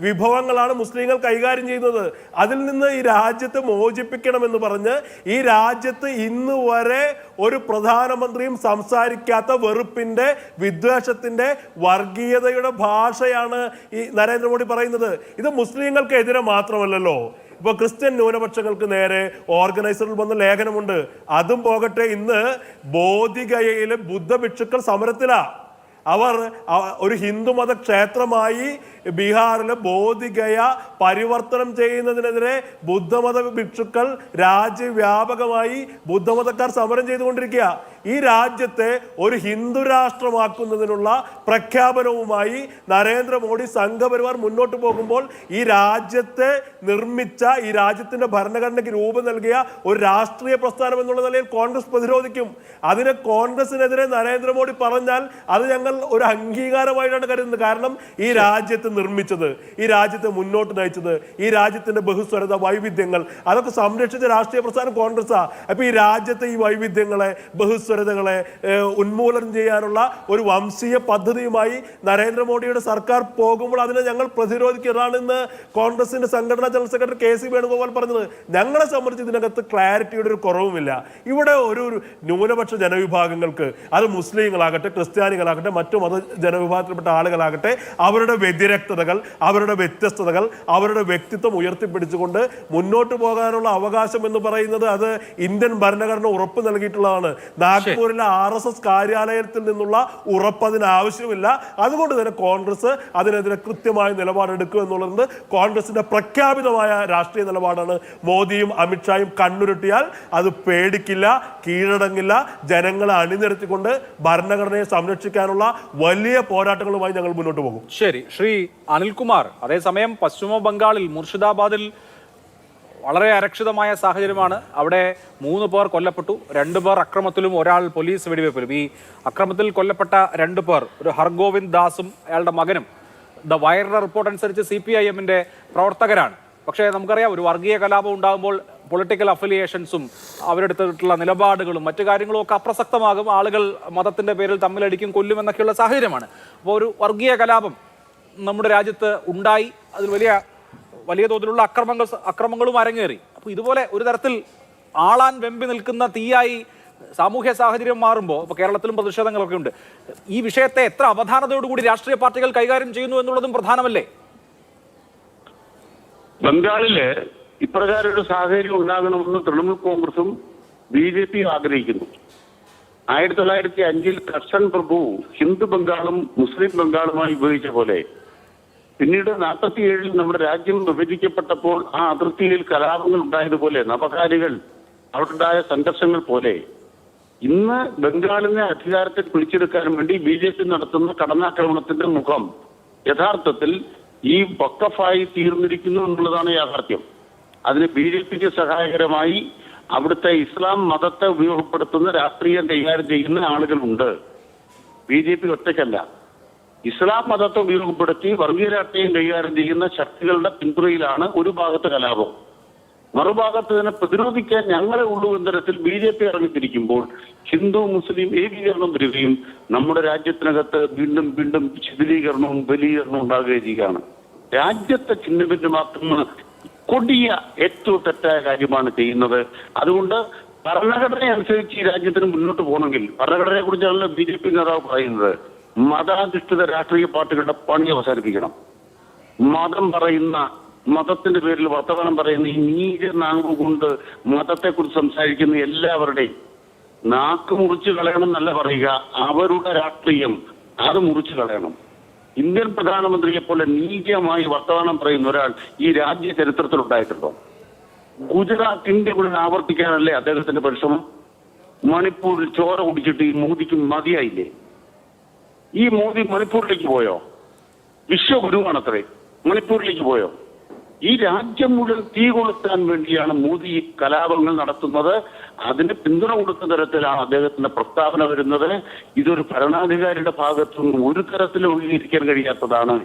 വിഭവങ്ങളാണ് മുസ്ലിങ്ങൾ കൈകാര്യം ചെയ്യുന്നത്. അതിൽ നിന്ന് ഈ രാജ്യത്തെ മോചിപ്പിക്കണമെന്ന് പറഞ്ഞ് ഈ രാജ്യത്ത് ഇന്ന് വരെ ഒരു പ്രധാനമന്ത്രിയും സംസാരിക്കാത്ത വെറുപ്പിന്റെ, വിദ്വേഷത്തിന്റെ, വർഗീയതയുടെ ഭാഷയാണ് ഈ നരേന്ദ്രമോദി പറയുന്നത്. ഇത് മുസ്ലിങ്ങൾക്കെതിരെ മാത്രമല്ലല്ലോ. ഇപ്പോൾ ക്രിസ്ത്യൻ ന്യൂനപക്ഷങ്ങൾക്ക് നേരെ ഓർഗനൈസറിൽ വന്ന ലേഖനമുണ്ട്. അതും പോകട്ടെ, ഇന്ന് ബോധിഗയയിലെ ബുദ്ധഭിക്ഷുക്കൾ സമരത്തിലാണ്. അവർ ഒരു ഹിന്ദുമത ക്ഷേത്രമായി ബീഹാറിലെ ബോധിഗയ പരിവർത്തനം ചെയ്യുന്നതിനെതിരെ ബുദ്ധമത ഭിക്ഷുക്കൾ രാജ്യവ്യാപകമായി ബുദ്ധമതക്കാർ സമരം ചെയ്തുകൊണ്ടിരിക്കുക. ഈ രാജ്യത്തെ ഒരു ഹിന്ദു രാഷ്ട്രമാക്കുന്നതിനുള്ള പ്രഖ്യാപനവുമായി നരേന്ദ്രമോദി സംഘപരിവാർ മുന്നോട്ട് പോകുമ്പോൾ ഈ രാജ്യത്തെ നിർമ്മിച്ച, ഈ രാജ്യത്തിന്റെ ഭരണഘടനയ്ക്ക് രൂപം നൽകിയ ഒരു രാഷ്ട്രീയ പ്രസ്ഥാനം എന്നുള്ള നിലയിൽ കോൺഗ്രസ് പ്രതിരോധിക്കും. അതിനെ കോൺഗ്രസിനെതിരെ നരേന്ദ്രമോദി പറഞ്ഞാൽ അത് ഞങ്ങൾ ഒരു അംഗീകാരമായിട്ടാണ് കരുതുന്നത്. കാരണം ഈ രാജ്യത്തെ നിർമ്മിച്ചത്, ഈ രാജ്യത്തെ മുന്നോട്ട് നയിച്ചത്, ഈ രാജ്യത്തിന്റെ ബഹുസ്വരത, വൈവിധ്യങ്ങൾ അതൊക്കെ സംരക്ഷിച്ച രാഷ്ട്രീയ പ്രസ്ഥാനം കോൺഗ്രസ്സാണ്. അപ്പൊ ഈ രാജ്യത്തെ ഈ വൈവിധ്യങ്ങളെ, ബഹുസ്വരതകളെ ഉന്മൂലനം ചെയ്യാനുള്ള ഒരു വംശീയ പദ്ധതിയുമായി നരേന്ദ്രമോദിയുടെ സർക്കാർ പോകുമ്പോൾ അതിനെ ഞങ്ങൾ പ്രതിരോധിക്കുന്നതാണ് ഇന്ന് കോൺഗ്രസിന്റെ സംഘടനാ ജനറൽ സെക്രട്ടറി KC വേണുഗോപാൽ പറഞ്ഞത്. ഞങ്ങളെ സംബന്ധിച്ച് ഇതിനകത്ത് ക്ലാരിറ്റിയുടെ ഒരു കുറവുമില്ല. ഇവിടെ ഒരു ന്യൂനപക്ഷ ജനവിഭാഗങ്ങൾക്ക്, അത് മുസ്ലിങ്ങളാകട്ടെ, ക്രിസ്ത്യാനികളാകട്ടെ, മറ്റു മത ജനവിഭാഗത്തിൽപ്പെട്ട ആളുകളാകട്ടെ, അവരുടെ വ്യതിരക്തതകൾ, അവരുടെ വ്യത്യസ്തതകൾ, അവരുടെ വ്യക്തിത്വം ഉയർത്തിപ്പിടിച്ചുകൊണ്ട് മുന്നോട്ട് പോകാനുള്ള അവകാശം എന്ന് പറയുന്നത് അത് ഇന്ത്യൻ ഭരണഘടന ഉറപ്പ് നൽകിയിട്ടുള്ളതാണ്. നാഗ്പൂരിലെ RSS കാര്യാലയത്തിൽ നിന്നുള്ള ഉറപ്പ് അതിന് ആവശ്യമില്ല. അതുകൊണ്ട് തന്നെ കോൺഗ്രസ് അതിനെതിരെ കൃത്യമായ നിലപാടെടുക്കും എന്നുള്ളത് കോൺഗ്രസിന്റെ പ്രഖ്യാപിതമായ രാഷ്ട്രീയ നിലപാടാണ്. മോദിയും അമിത്ഷായും കണ്ണുരുട്ടിയാൽ അത് പേടിക്കില്ല, കീഴടങ്ങില്ല. ജനങ്ങളെ അണിനിരത്തിക്കൊണ്ട് ഭരണഘടനയെ സംരക്ഷിക്കാനുള്ള വലിയ പോരാട്ടങ്ങളുമായി ഞങ്ങൾ മുന്നോട്ട് പോകും. ശരി, ശ്രീ അനിൽകുമാർ, അതേസമയം പശ്ചിമ ബംഗാളിൽ മുർഷിദാബാദിൽ വളരെ അരക്ഷിതമായ സാഹചര്യമാണ്. അവിടെ 3 പേർ കൊല്ലപ്പെട്ടു, 2 പേർ അക്രമത്തിലും ഒരാൾ പോലീസ് വെടിവെപ്പിലും. ഈ അക്രമത്തിൽ കൊല്ലപ്പെട്ട 2 പേർ ഒരു ഹർഗോവിന്ദ് ദാസും അയാളുടെ മകനും ദ വയറിന്റെ റിപ്പോർട്ട് അനുസരിച്ച് CPIM-ന്റെ പ്രവർത്തകരാണ്. പക്ഷേ നമുക്കറിയാം, ഒരു വർഗീയ കലാപം ഉണ്ടാകുമ്പോൾ പൊളിറ്റിക്കൽ അഫിലിയേഷൻസും അവരെടുത്തിട്ടുള്ള നിലപാടുകളും മറ്റു കാര്യങ്ങളും ഒക്കെ അപ്രസക്തമാകും. ആളുകൾ മതത്തിന്റെ പേരിൽ തമ്മിലടിക്കും, കൊല്ലും എന്നൊക്കെയുള്ള സാഹചര്യമാണ്. അപ്പോൾ ഒരു വർഗീയ കലാപം നമ്മുടെ രാജ്യത്ത് ഉണ്ടായി, അതിൽ വലിയ തോതിലുള്ള അക്രമങ്ങളും അരങ്ങേറി. അപ്പോൾ ഇതുപോലെ ഒരു തരത്തിൽ ആളാൻ വെമ്പി നിൽക്കുന്ന തീയായി സാമൂഹ്യ സാഹചര്യം മാറുമ്പോൾ, ഇപ്പോൾ കേരളത്തിലും പ്രതിഷേധങ്ങളൊക്കെ ഉണ്ട്, ഈ വിഷയത്തെ എത്ര അവധാനതയോടുകൂടി രാഷ്ട്രീയ പാർട്ടികൾ കൈകാര്യം ചെയ്യുന്നു എന്നുള്ളതും പ്രധാനമല്ലേ? ബംഗാളില് ഇപ്രകാരം ഒരു സാഹചര്യം ഉണ്ടാകണമെന്ന് തൃണമൂൽ കോൺഗ്രസും BJP ആഗ്രഹിക്കുന്നു. 1905 കർഷൻ പ്രഭു ഹിന്ദു ബംഗാളും മുസ്ലിം ബംഗാളുമായി ഉപയോഗിച്ച പോലെ, പിന്നീട് 47 നമ്മുടെ രാജ്യം വിഭജിക്കപ്പെട്ടപ്പോൾ ആ അതിർത്തിയിൽ കലാപങ്ങൾ ഉണ്ടായതുപോലെ, നവകാലികൾ അവിടുണ്ടായ സംഘർഷങ്ങൾ പോലെ, ഇന്ന് ബംഗാളിനെ അധികാരത്തിൽ പിടിച്ചെടുക്കാൻ വേണ്ടി BJP നടത്തുന്ന കടന്നാക്രമണത്തിന്റെ മുഖം യഥാർത്ഥത്തിൽ ഈ വഖഫായി തീർന്നിരിക്കുന്നു എന്നുള്ളതാണ് യാഥാർത്ഥ്യം. അതിന് BJPക്ക് സഹായകരമായി അവിടുത്തെ ഇസ്ലാം മതത്തെ ഉപയോഗപ്പെടുത്തുന്ന രാഷ്ട്രീയം കൈകാര്യം ചെയ്യുന്ന ആളുകളുണ്ട്. BJP ഒറ്റയ്ക്കല്ല. ഇസ്ലാം മതത്തെ ഉപയോഗപ്പെടുത്തി വർഗീയ രാഷ്ട്രീയം കൈകാര്യം ചെയ്യുന്ന ശക്തികളുടെ പിന്തുണയിലാണ് ഒരു ഭാഗത്ത് കലാപം. മറുഭാഗത്ത് ഇതിനെ പ്രതിരോധിക്കാൻ ഞങ്ങളെ ഉള്ളൂ എന്ന തരത്തിൽ BJP ഇറങ്ങിത്തിരിക്കുമ്പോൾ ഹിന്ദു മുസ്ലിം ഏകീകരണം വരികയും നമ്മുടെ രാജ്യത്തിനകത്ത് വീണ്ടും വീണ്ടും ശിഥിലീകരണവും ബലീകരണവും ഉണ്ടാകുകയും ചെയ്യുകയാണ്. രാജ്യത്തെ ഛിന്നഭിന്നമാക്കുന്ന കൊടിയ ഏറ്റവും തെറ്റായ കാര്യമാണ് ചെയ്യുന്നത്. അതുകൊണ്ട് ഭരണഘടന അനുസരിച്ച് ഈ രാജ്യത്തിന് മുന്നോട്ട് പോകണമെങ്കിൽ, ഭരണഘടനയെ കുറിച്ചാണല്ലോ BJP നേതാവ് പറയുന്നത്, മതാധിഷ്ഠിത രാഷ്ട്രീയ പാർട്ടികളുടെ പണി അവസാനിപ്പിക്കണം. മതം പറയുന്ന, മതത്തിന്റെ പേരിൽ വർത്തമാനം പറയുന്ന ഈ നീച നാങ്കു കൊണ്ട് മതത്തെക്കുറിച്ച് സംസാരിക്കുന്ന എല്ലാവരുടെയും നാക്ക് മുറിച്ച് കളയണം എന്നല്ല പറയുക, അവരുടെ രാഷ്ട്രീയം അത് മുറിച്ച് കളയണം. ഇന്ത്യൻ പ്രധാനമന്ത്രിയെ പോലെ നീചമായി വർത്തമാനം പറയുന്ന ഒരാൾ ഈ രാജ്യ ചരിത്രത്തിൽ ഉണ്ടായിട്ടുണ്ടോ? ഗുജറാത്തിന്റെ ഇവിടെ ആവർത്തിക്കാനല്ലേ അദ്ദേഹത്തിന്റെ പരിശ്രമം? മണിപ്പൂരിൽ ചോര കുടിച്ചിട്ട് ഈ മോദിക്ക് മതിയായില്ലേ? ഈ മോദി മണിപ്പൂരിലേക്ക് പോയോ? വിശ്വഗുരുവാണത്രേ. മണിപ്പൂരിലേക്ക് പോയോ? ഈ രാജ്യം മുഴുവൻ തീ കൊളുത്താൻ വേണ്ടിയാണ് മോദി കലാപങ്ങൾ നടത്തുന്നത്. അതിന് പിന്തുണ കൊടുക്കുന്ന തരത്തിലാണ് അദ്ദേഹത്തിന്റെ പ്രസ്താവന വരുന്നത്. ഇതൊരു ഭരണാധികാരിയുടെ ഭാഗത്തുനിന്ന് ഒരു തരത്തിലും ഒഴിഞ്ഞിരിക്കാൻ കഴിയാത്തതാണ്.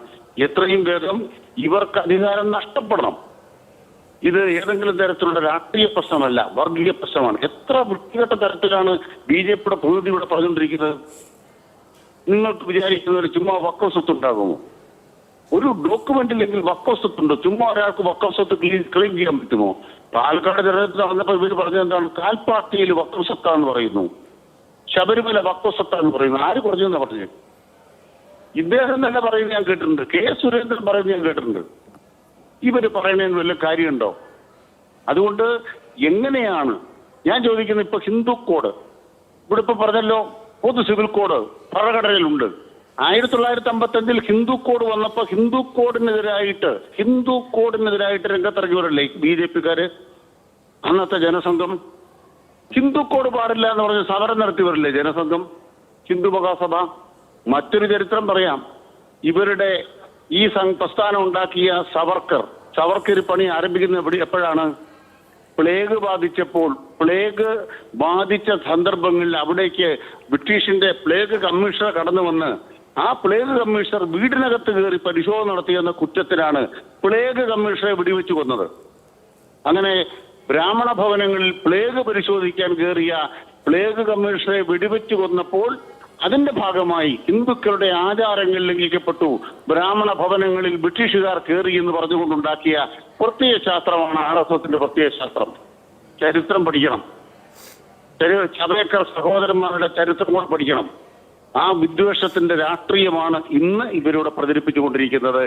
എത്രയും വേഗം ഇവർക്ക് അധികാരം നഷ്ടപ്പെടണം. ഇത് ഏതെങ്കിലും തരത്തിലുള്ള രാഷ്ട്രീയ പ്രശ്നമല്ല, വർഗീയ പ്രശ്നമാണ്. എത്ര വൃത്തികെട്ട തരത്തിലാണ് BJPയുടെ പ്രതിനിധി ഇവിടെ പറഞ്ഞുകൊണ്ടിരിക്കുന്നത്. നിങ്ങൾക്ക് വിചാരിക്കുന്നവർ ചുമ്മാ വഖഫ് സ്വത്ത് ഉണ്ടാകുമോ? ഒരു ഡോക്യുമെന്റിലെങ്കിൽ വഖഫ് സ്വത്തുണ്ടോ? ചുമ്മാ ഒരാൾക്ക് വഖഫ് സ്വത്ത് ക്ലെയിം ചെയ്യാൻ പറ്റുമോ? പാലക്കാട് തെരഞ്ഞെടുപ്പ് നടന്നപ്പോൾ ഇവർ പറഞ്ഞത് എന്താണ്? കാൽപ്പാട്ടിയിൽ വഖഫ് സ്വത്താന്ന് പറയുന്നു, ശബരിമല വഖഫ് സ്വത്താന്ന് പറയുന്നു. ആര് പറഞ്ഞെന്നാ പറഞ്ഞത്? ഇദ്ദേഹം തന്നെ പറയുന്നത് ഞാൻ കേട്ടിട്ടുണ്ട്, K. സുരേന്ദ്രൻ പറയുന്നത് ഞാൻ കേട്ടിട്ടുണ്ട്. ഇവര് പറയുന്നതിന് വല്ല കാര്യമുണ്ടോ? അതുകൊണ്ട് എങ്ങനെയാണ് ഞാൻ ചോദിക്കുന്നത്, ഇപ്പൊ ഹിന്ദു കോഡ് ഇവിടെ ഇപ്പൊ പറഞ്ഞല്ലോ, പൊതു സിവിൽ കോഡ് ഭരണഘടനയിലുണ്ട്. 1955 ഹിന്ദു കോഡ് വന്നപ്പോ ഹിന്ദു കോഡിനെതിരായിട്ട് രംഗത്തിറങ്ങിയവരല്ലേ BJP-ക്കാര്, അന്നത്തെ ജനസംഘം. ഹിന്ദു കോഡ് പാടില്ല എന്ന് പറഞ്ഞ് സമരം നടത്തിയവരല്ലേ ജനസംഘം, ഹിന്ദു മഹാസഭ. മറ്റൊരു ചരിത്രം പറയാം. ഇവരുടെ ഈ പ്രസ്ഥാനം ഉണ്ടാക്കിയ സവർക്കർ പണി ആരംഭിക്കുന്ന എപ്പോഴാണ്? പ്ലേഗ് ബാധിച്ച സന്ദർഭങ്ങളിൽ അവിടേക്ക് ബ്രിട്ടീഷിന്റെ പ്ലേഗ് കമ്മീഷണർ കടന്നു വന്ന് ആ പ്ലേഗ് കമ്മീഷണർ വീടിനകത്ത് കയറി പരിശോധന നടത്തിയെന്ന കുറ്റത്തിലാണ് പ്ലേഗ് കമ്മീഷണറെ വെടിവെച്ച് കൊന്നത്. അങ്ങനെ ബ്രാഹ്മണ ഭവനങ്ങളിൽ പ്ലേഗ് പരിശോധിക്കാൻ കയറിയ പ്ലേഗ് കമ്മീഷണറെ വെടിവെച്ച് കൊന്നപ്പോൾ അതിന്റെ ഭാഗമായി ഹിന്ദുക്കളുടെ ആചാരങ്ങൾ ലംഘിക്കപ്പെട്ടു, ബ്രാഹ്മണ ഭവനങ്ങളിൽ ബ്രിട്ടീഷുകാർ കയറി എന്ന് പറഞ്ഞുകൊണ്ടുണ്ടാക്കിയ പ്രത്യയ ശാസ്ത്രമാണ് RSSന്റെ പ്രത്യയ ശാസ്ത്രം. ചരിത്രം പഠിക്കണം. ചതേക്കർ സഹോദരന്മാരുടെ ചരിത്രം കൂടെ പഠിക്കണം. ആ വിദ്വേഷത്തിന്റെ രാഷ്ട്രീയമാണ് ഇന്ന് ഇവരിവിടെ പ്രചരിപ്പിച്ചുകൊണ്ടിരിക്കുന്നത്.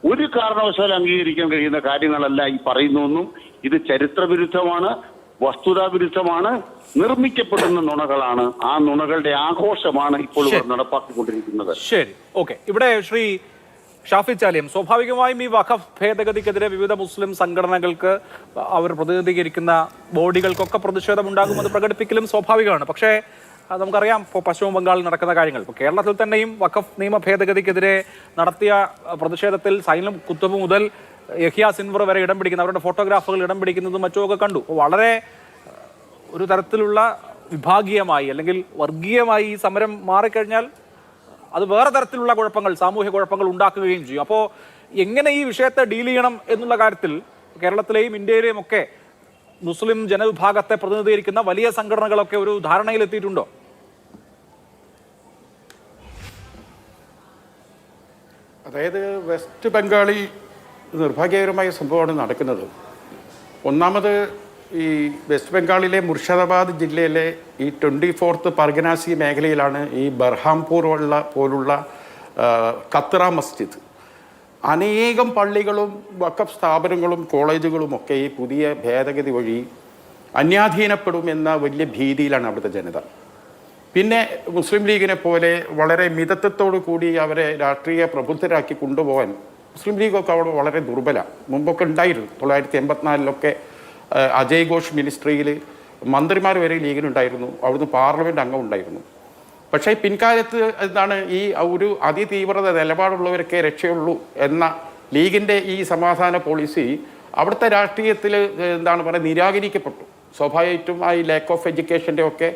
ഒരു കാരണവശാലും അംഗീകരിക്കാൻ കഴിയുന്ന കാര്യങ്ങളല്ല ഈ പറയുന്നൊന്നും. ഇത് ചരിത്രവിരുദ്ധമാണ്, വസ്തുതാവിരുദ്ധമാണ്, നിർമ്മിക്കപ്പെടുന്ന നുണകളാണ്. ആ നുണകളുടെ ആഘോഷമാണ് ഇപ്പോൾ ഇവർ നടപ്പാക്കിക്കൊണ്ടിരിക്കുന്നത്. ശരി, ഓക്കെ. ഇവിടെ ശ്രീ ഷാഫി ചാലിയം, സ്വാഭാവികമായും ഈ വഖഫ് ഭേദഗതിക്കെതിരെ വിവിധ മുസ്ലിം സംഘടനകൾക്ക് അവർ പ്രതിനിധീകരിക്കുന്ന ബോഡികൾക്കൊക്കെ പ്രതിഷേധമുണ്ടാകും, അത് പ്രകടിപ്പിക്കലും സ്വാഭാവികമാണ്. പക്ഷേ നമുക്കറിയാം ഇപ്പോൾ പശ്ചിമ ബംഗാളിൽ നടക്കുന്ന കാര്യങ്ങൾ. ഇപ്പോൾ കേരളത്തിൽ തന്നെയും വഖഫ് നിയമ ഭേദഗതിക്കെതിരെ നടത്തിയ പ്രതിഷേധത്തിൽ സൈലം കുത്തുബ് മുതൽ യഹിയ സിൻവർ വരെ ഇടം പിടിക്കുന്ന അവരുടെ ഫോട്ടോഗ്രാഫുകൾ ഇടം പിടിക്കുന്നതും മറ്റുമൊക്കെ കണ്ടു. വളരെ ഒരു തരത്തിലുള്ള വിഭാഗീയമായി അല്ലെങ്കിൽ വർഗീയമായി ഈ സമരം മാറിക്കഴിഞ്ഞാൽ അത് വേറെ തരത്തിലുള്ള കുഴപ്പങ്ങൾ, സാമൂഹ്യ കുഴപ്പങ്ങൾ ഉണ്ടാക്കുകയും ചെയ്യും. അപ്പോൾ എങ്ങനെ ഈ വിഷയത്തെ ഡീൽ ചെയ്യണം എന്നുള്ള കാര്യത്തിൽ കേരളത്തിലെയും ഇന്ത്യയിലെയും ഒക്കെ മുസ്ലിം ജനവിഭാഗത്തെ പ്രതിനിധീകരിക്കുന്ന വലിയ സംഘടനകളൊക്കെ ഒരു ധാരണയിലെത്തിയിട്ടുണ്ടോ? അതായത് വെസ്റ്റ് ബംഗാളിൽ നിർഭാഗ്യകരമായ സംഭവമാണ് നടക്കുന്നത്. ഒന്നാമത് ഈ വെസ്റ്റ് ബംഗാളിലെ മുർഷിദാബാദ് ജില്ലയിലെ ഈ 24th പർഗനാസി മേഖലയിലാണ് ഈ ബർഹാംപൂർ പോലുള്ള ഖത്ര മസ്ജിദ്. അനേകം പള്ളികളും വഖഫ് സ്ഥാപനങ്ങളും കോളേജുകളും ഒക്കെ ഈ പുതിയ ഭേദഗതി വഴി അന്യാധീനപ്പെടുമെന്ന വലിയ ഭീതിയിലാണ് അവിടുത്തെ ജനത. പിന്നെ മുസ്ലിം ലീഗിനെ പോലെ വളരെ മിതത്വത്തോടു കൂടി അവരെ രാഷ്ട്രീയ പ്രബുദ്ധരാക്കി കൊണ്ടുപോകാൻ മുസ്ലിം ലീഗൊക്കെ അവിടെ വളരെ ദുർബല. മുമ്പൊക്കെ ഉണ്ടായിരുന്നു. 1984 അജയ് ഘോഷ് മിനിസ്ട്രിയിൽ മന്ത്രിമാർ വരെ ലീഗിനുണ്ടായിരുന്നു, അവിടുന്ന് പാർലമെൻറ്റ് അംഗം ഉണ്ടായിരുന്നു. പക്ഷേ പിൻകാലത്ത് എന്താണ് ഈ ഒരു അതിതീവ്രത നിലപാടുള്ളവരൊക്കെ രക്ഷയുള്ളൂ എന്ന ലീഗിൻ്റെ ഈ സമാധാന പോളിസി അവിടുത്തെ രാഷ്ട്രീയത്തിൽ എന്താണ് പറയുക നിരാകരിക്കപ്പെട്ടു. സ്വാഭാവികമായിട്ടും ആ ഈ ലാക്ക് ഓഫ് എഡ്യൂക്കേഷൻ്റെ ഒക്കെ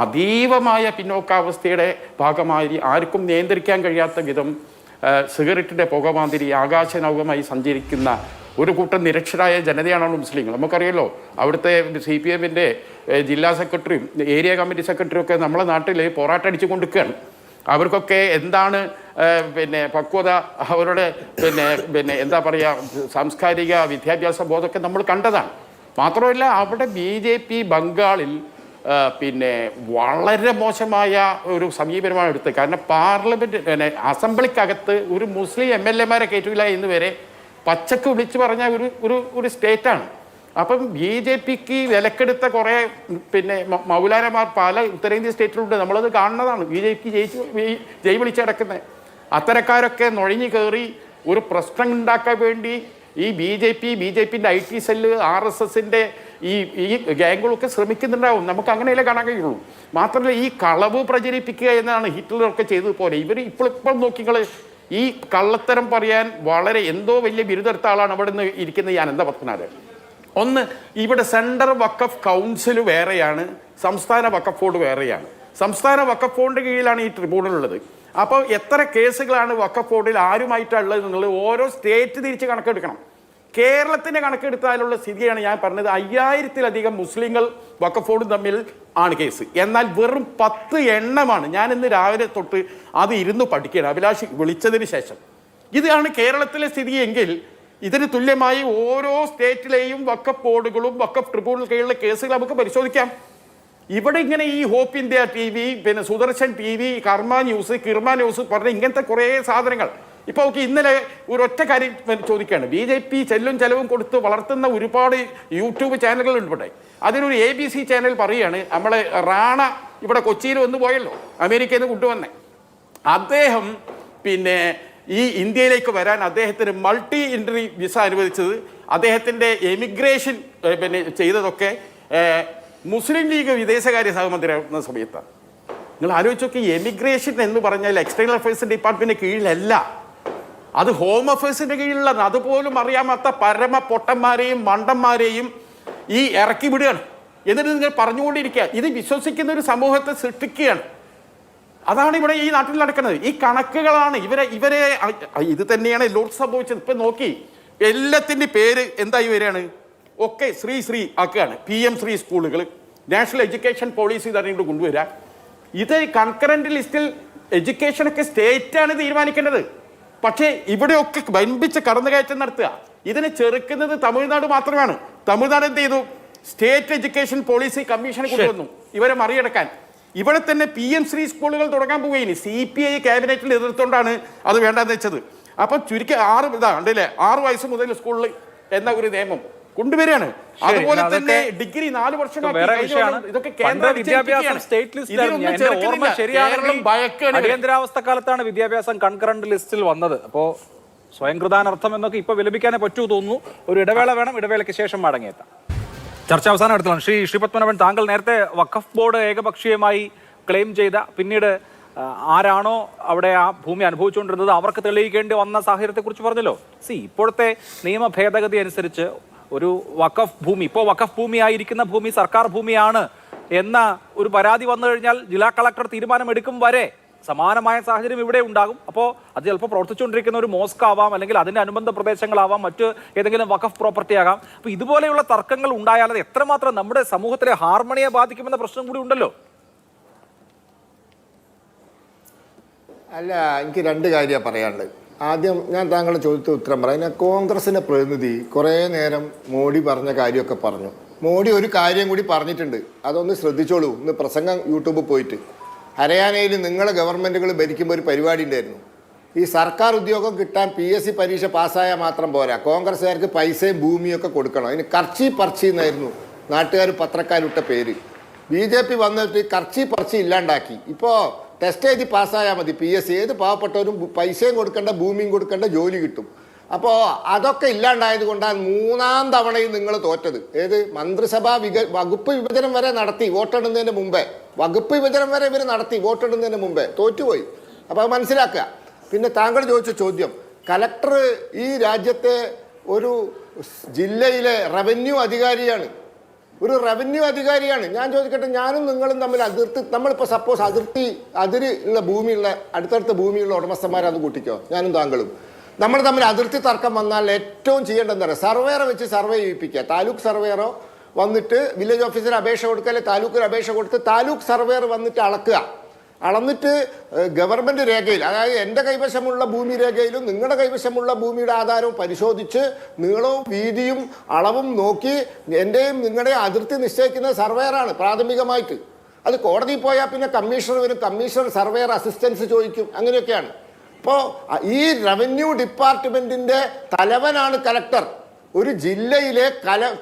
അതീവമായ പിന്നോക്കാവസ്ഥയുടെ ഭാഗമായി ആർക്കും നിയന്ത്രിക്കാൻ കഴിയാത്ത വിധം സിഗരറ്റിൻ്റെ പുകമാതിരി ആകാശനൗകമായി സഞ്ചരിക്കുന്ന ഒരു കൂട്ടം നിരക്ഷരായ ജനതയാണോ മുസ്ലിങ്ങൾ. നമുക്കറിയാലോ അവിടുത്തെ CPM-ൻ്റെ ജില്ലാ സെക്രട്ടറിയും ഏരിയ കമ്മിറ്റി സെക്രട്ടറിയും ഒക്കെ നമ്മളെ നാട്ടിൽ പോരാട്ടടിച്ചു കൊണ്ടിരിക്കുകയാണ്. അവർക്കൊക്കെ എന്താണ് പക്വത, അവരുടെ എന്താ പറയുക സാംസ്കാരിക വിദ്യാഭ്യാസ ബോധമൊക്കെ നമ്മൾ കണ്ടതാണ്. മാത്രമല്ല അവിടെ BJP ബംഗാളിൽ വളരെ മോശമായ ഒരു സമീപനമാണ് എടുത്തത്. കാരണം പാർലമെൻറ്റ് അസംബ്ലിക്കകത്ത് ഒരു മുസ്ലിം MLA-മാരെ കയറ്റില്ല എന്ന് വരെ പച്ചക്ക് വിളിച്ചു പറഞ്ഞ ഒരു സ്റ്റേറ്റാണ്. അപ്പം BJP-ക്ക് വിലക്കെടുത്ത കുറേ മൗലാനമാർ പല ഉത്തരേന്ത്യൻ സ്റ്റേറ്റിലുണ്ട്. നമ്മളത് കാണുന്നതാണ്. BJP ജയ് വിളിച്ചടക്കുന്നത് അത്തരക്കാരൊക്കെ നുഴഞ്ഞു കയറി ഒരു പ്രശ്നം ഉണ്ടാക്കാൻ വേണ്ടി ഈ BJP-ൻ്റെ IT സെല്ല് RSSൻ്റെ ഈ ഗാംഗുകളൊക്കെ ശ്രമിക്കുന്നുണ്ടാവും. നമുക്ക് അങ്ങനെയല്ലേ കാണാൻ കഴിയുള്ളൂ. മാത്രമല്ല ഈ കളവ് പ്രചരിപ്പിക്കുക എന്നാണ് ഹിറ്റ്ലറൊക്കെ ചെയ്തതുപോലെ ഇവർ ഇപ്പോൾ നോക്കിങ്ങൾ ഈ കള്ളത്തരം പറയാൻ വളരെ എന്തോ വലിയ ബിരുദെടുത്ത ആളാണ് അവിടെ നിന്ന് ഇരിക്കുന്നത് ഈ അനന്തപത്മനാഭൻ. ഒന്ന്, ഇവിടെ സെൻട്രൽ വഖഫ് കൗൺസിൽ വേറെയാണ്, സംസ്ഥാന വഖഫ് ബോർഡ് വേറെയാണ്. സംസ്ഥാന വഖഫ് ബോർഡിൻ്റെ കീഴിലാണ് ഈ ട്രിബ്യൂണൽ ഉള്ളത്. അപ്പോൾ എത്ര കേസുകളാണ് വഖഫ് ബോർഡിൽ ആരുമായിട്ടുള്ളത് എന്നുള്ളത് ഓരോ സ്റ്റേറ്റ് തിരിച്ച് കണക്കെടുക്കണം. കേരളത്തിൻ്റെ കണക്കെടുത്താലുള്ള സ്ഥിതിയാണ് ഞാൻ പറഞ്ഞത്. 5000-ലധികം മുസ്ലിങ്ങൾ വഖഫ് ബോർഡും തമ്മിൽ ആണ് കേസ്. എന്നാൽ വെറും 10 എണ്ണമാണ്. ഞാൻ ഇന്ന് രാവിലെ തൊട്ട് അത് ഇരുന്ന് പഠിക്കുകയാണ് അഭിലാഷ് വിളിച്ചതിന് ശേഷം. ഇതാണ് കേരളത്തിലെ സ്ഥിതിയെങ്കിൽ ഇതിന് തുല്യമായി ഓരോ സ്റ്റേറ്റിലെയും വഖഫ് ബോർഡുകളും വഖഫ് ട്രിബ്യൂണൽ കീഴിലെ കേസുകൾ നമുക്ക് പരിശോധിക്കാം. ഇവിടെ ഇങ്ങനെ ഈ hope India TV, Sudarshan TV, Karma news, കിർമ ന്യൂസ് പറഞ്ഞ ഇങ്ങനത്തെ കുറേ സാധനങ്ങൾ. ഇപ്പോൾ ഇന്നലെ ഒരൊറ്റ കാര്യം ചോദിക്കുകയാണ്. BJP ചെല്ലും ചെലവും കൊടുത്ത് വളർത്തുന്ന ഒരുപാട് യൂട്യൂബ് ചാനലുകളുണ്ട് ഇവിടെ. അതിനൊരു ABC ചാനൽ പറയുകയാണ് നമ്മളെ റാണ ഇവിടെ കൊച്ചിയിൽ വന്നു പോയല്ലോ, അമേരിക്കയിൽ നിന്ന് കൊണ്ടുവന്നേ. അദ്ദേഹം പിന്നെ ഈ ഇന്ത്യയിലേക്ക് വരാൻ അദ്ദേഹത്തിന് മൾട്ടി എൻട്രി വിസ അനുവദിച്ചത്, അദ്ദേഹത്തിൻ്റെ എമിഗ്രേഷൻ പിന്നെ ചെയ്തതൊക്കെ മുസ്ലിം ലീഗ് വിദേശകാര്യ സഹമന്ത്രിയായിരുന്ന സമയത്താണ്. നിങ്ങൾ ആലോചിച്ചൊക്കെ, എമിഗ്രേഷൻ എന്ന് പറഞ്ഞാൽ എക്സ്റ്റേണൽ അഫയേഴ്സ് ഡിപ്പാർട്ട്മെന്റിന്റെ കീഴിലല്ല, അത് ഹോം അഫയേഴ്സിന്റെ കീഴിലാണ്. അതുപോലും അറിയാമാത്ത പരമ പൊട്ടന്മാരെയും മണ്ടന്മാരെയും ഈ ഇറക്കി വിടുകയാണ്. എന്നിട്ട് നിങ്ങൾ പറഞ്ഞുകൊണ്ടിരിക്കുക. ഇത് വിശ്വസിക്കുന്ന ഒരു സമൂഹത്തെ സൃഷ്ടിക്കുകയാണ്. അതാണ് ഇവിടെ ഈ നാട്ടിൽ നടക്കുന്നത്. ഈ കണക്കുകളാണ് ഇവരെ ഇത് തന്നെയാണ് ലോഡ് സംഭവിച്ചത്. ഇപ്പൊ നോക്കി, എല്ലാത്തിൻ്റെ പേര് എന്തായി വരികയാണ്, ഒക്കെ ശ്രീ ആക്കുകയാണ്. PM ശ്രീ സ്കൂളുകൾ, നാഷണൽ എഡ്യൂക്കേഷൻ പോളിസി പറഞ്ഞിട്ട് കൊണ്ടുവരിക. ഇത് കൺകറന്റ് ലിസ്റ്റിൽ എഡ്യൂക്കേഷനൊക്കെ സ്റ്റേറ്റാണ് തീരുമാനിക്കേണ്ടത്. പക്ഷേ ഇവിടെയൊക്കെ വൻപിച്ച കടന്നുകയറ്റം നടത്തുക. ഇതിനെ ചെറുക്കുന്നത് തമിഴ്നാട് മാത്രമാണ്. തമിഴ്നാട് എന്ത് ചെയ്തു? സ്റ്റേറ്റ് എഡ്യൂക്കേഷൻ പോളിസി കമ്മീഷൻ കൊണ്ടുവന്നു ഇവരെ മറികടക്കാൻ. ഇവിടെ തന്നെ PM ശ്രീ സ്കൂളുകൾ തുടങ്ങാൻ പോവുകയിനി. CPI ക്യാബിനറ്റിൽ എതിർത്തുകൊണ്ടാണ് അത് വേണ്ടെന്ന് വെച്ചത്. അപ്പൊ ചുരുക്കി 6 വയസ്സ് മുതൽ സ്കൂളിൽ എന്ന ഒരു നിയമം കൊണ്ടുവരികയാണ്. അതുപോലെ തന്നെ ഡിഗ്രി 4 വർഷം. ഇതൊക്കെ അടിയന്തരാവസ്ഥ കാലത്താണ് വിദ്യാഭ്യാസം കൺകറന്റ് ലിസ്റ്റിൽ വന്നത്. അപ്പോ സ്വയംകൃതാനർത്ഥം എന്നൊക്കെ ഇപ്പൊ വിലപിക്കാനേ പറ്റൂ തോന്നുന്നു. ഒരു ഇടവേള വേണം, ഇടവേളയ്ക്ക് ശേഷം മടങ്ങിയെത്താം. ചർച്ച അവസാനം എടുത്തതാണ്. ശ്രീ പത്മനാഭൻ, താങ്കൾ നേരത്തെ വഖഫ് ബോർഡ് ഏകപക്ഷീയമായി ക്ലെയിം ചെയ്ത, പിന്നീട് ആരാണോ അവിടെ ആ ഭൂമി അനുഭവിച്ചുകൊണ്ടിരുന്നത് അവർക്ക് തെളിയിക്കേണ്ടി വന്ന സാഹചര്യത്തെക്കുറിച്ച് പറഞ്ഞല്ലോ. ഇപ്പോഴത്തെ നിയമ ഭേദഗതി അനുസരിച്ച് ഒരു വഖഫ് ഭൂമി, ഇപ്പോൾ വഖഫ് ഭൂമിയായിരിക്കുന്ന ഭൂമി സർക്കാർ ഭൂമിയാണ് എന്ന ഒരു പരാതി വന്നു കഴിഞ്ഞാൽ ജില്ലാ കളക്ടർ തീരുമാനമെടുക്കും വരെ സമാനമായ സാഹചര്യം ഇവിടെ ഉണ്ടാകും. അപ്പോൾ അത് ചിലപ്പോൾ പ്രവർത്തിച്ചുകൊണ്ടിരിക്കുന്ന ഒരു മോസ്ക് ആവാം, അല്ലെങ്കിൽ അതിൻ്റെ അനുബന്ധ പ്രദേശങ്ങളാവാം, മറ്റ് ഏതെങ്കിലും വഖഫ് പ്രോപ്പർട്ടി ആകാം. അപ്പോൾ ഇതുപോലെയുള്ള തർക്കങ്ങൾ ഉണ്ടായാൽ അത് എത്രമാത്രം നമ്മുടെ സമൂഹത്തിലെ ഹാർമണിയെ ബാധിക്കുമെന്ന പ്രശ്നം കൂടി ഉണ്ടല്ലോ. അല്ല, എനിക്ക് 2 കാര്യമാണ് പറയാനുള്ളത്. ആദ്യം ഞാൻ താങ്കളുടെ ചോദ്യത്തിന് ഉത്തരം പറയാം. കോൺഗ്രസിൻ്റെ പ്രതിനിധി കുറേ നേരം മോഡി പറഞ്ഞ കാര്യമൊക്കെ പറഞ്ഞു. മോഡി ഒരു കാര്യം കൂടി പറഞ്ഞിട്ടുണ്ട്, അതൊന്ന് ശ്രദ്ധിച്ചോളൂ. ഇന്ന് പ്രസംഗം യൂട്യൂബിൽ പോയിട്ട്, ഹരിയാനയിൽ നിങ്ങളെ ഗവൺമെൻറ്റുകൾ ഭരിക്കുമ്പോൾ ഒരു പരിപാടി ഉണ്ടായിരുന്നു. ഈ സർക്കാർ ഉദ്യോഗം കിട്ടാൻ PSC പരീക്ഷ പാസ്സായാൽ മാത്രം പോരാ, കോൺഗ്രസ്സുകാർക്ക് പൈസയും ഭൂമിയൊക്കെ കൊടുക്കണം. അതിന് കർച്ചി പർച്ചി എന്നായിരുന്നു നാട്ടുകാർ പത്രക്കാരിട്ട പേര്. BJP വന്നിട്ട് കർച്ചി പർച്ചി ഇല്ലാണ്ടാക്കി. ഇപ്പോൾ ടെസ്റ്റ് എഴുതി പാസ്സായാൽ മതി PSC. ഏത് പാവപ്പെട്ടവരും പൈസയും കൊടുക്കേണ്ട ഭൂമിയും കൊടുക്കേണ്ട ജോലി കിട്ടും. അപ്പോൾ അതൊക്കെ ഇല്ലാണ്ടായത് കൊണ്ടാണ് 3ാം തവണയും നിങ്ങൾ തോറ്റത്. ഏത് മന്ത്രിസഭാ വകുപ്പ് വിഭജനം വരെ നടത്തി വോട്ടെടുന്നതിന് മുമ്പേ, വകുപ്പ് വിഭജനം വരെ ഇവർ നടത്തി വോട്ടെടുന്നതിന് മുമ്പേ തോറ്റുപോയി. അപ്പോൾ അത് മനസ്സിലാക്കുക. പിന്നെ താങ്കൾ ചോദിച്ച ചോദ്യം, കലക്ടർ ഈ രാജ്യത്തെ ഒരു ജില്ലയിലെ റവന്യൂ അധികാരിയാണ്, ഒരു റവന്യൂ അധികാരിയാണ്. ഞാൻ ചോദിക്കട്ടെ, ഞാനും നിങ്ങളും തമ്മിൽ നമ്മളിപ്പോൾ സപ്പോസ് അതിരുള്ള ഭൂമിയുള്ള അടുത്തടുത്ത ഭൂമിയുള്ള ഉടമസ്ഥന്മാരെ അത് കൂട്ടിക്കോ, ഞാനും താങ്കളും നമ്മൾ തമ്മിൽ അതിർത്തി തർക്കം വന്നാൽ ഏറ്റവും ചെയ്യേണ്ടത് എന്താ പറയുക, സർവേറെ വെച്ച് സർവേ ചെയ്യിപ്പിക്കുക. താലൂക്ക് സർവേറോ വന്നിട്ട് വില്ലേജ് ഓഫീസർ അപേക്ഷ കൊടുക്കുക, അല്ലെങ്കിൽ താലൂക്കിൽ അപേക്ഷ കൊടുത്ത് താലൂക്ക് സർവേർ വന്നിട്ട് അളന്നിട്ട് ഗവൺമെൻറ് രേഖയിൽ, അതായത് എൻ്റെ കൈവശമുള്ള ഭൂമി രേഖയിലും നിങ്ങളുടെ കൈവശമുള്ള ഭൂമിയുടെ ആധാരവും പരിശോധിച്ച് നീളവും വീതിയും അളവും നോക്കി എൻ്റെയും നിങ്ങളുടെയും അതിർത്തി നിശ്ചയിക്കുന്ന സർവേയറാണ് പ്രാഥമികമായിട്ട്. അത് കോടതിയിൽ പോയാൽ പിന്നെ കമ്മീഷണർ വരും, കമ്മീഷണർ സർവേയർ അസിസ്റ്റൻസ് ചോദിക്കും, അങ്ങനെയൊക്കെയാണ്. അപ്പോൾ ഈ റവന്യൂ ഡിപ്പാർട്ട്മെൻറ്റിൻ്റെ തലവനാണ് കലക്ടർ. ഒരു ജില്ലയിലെ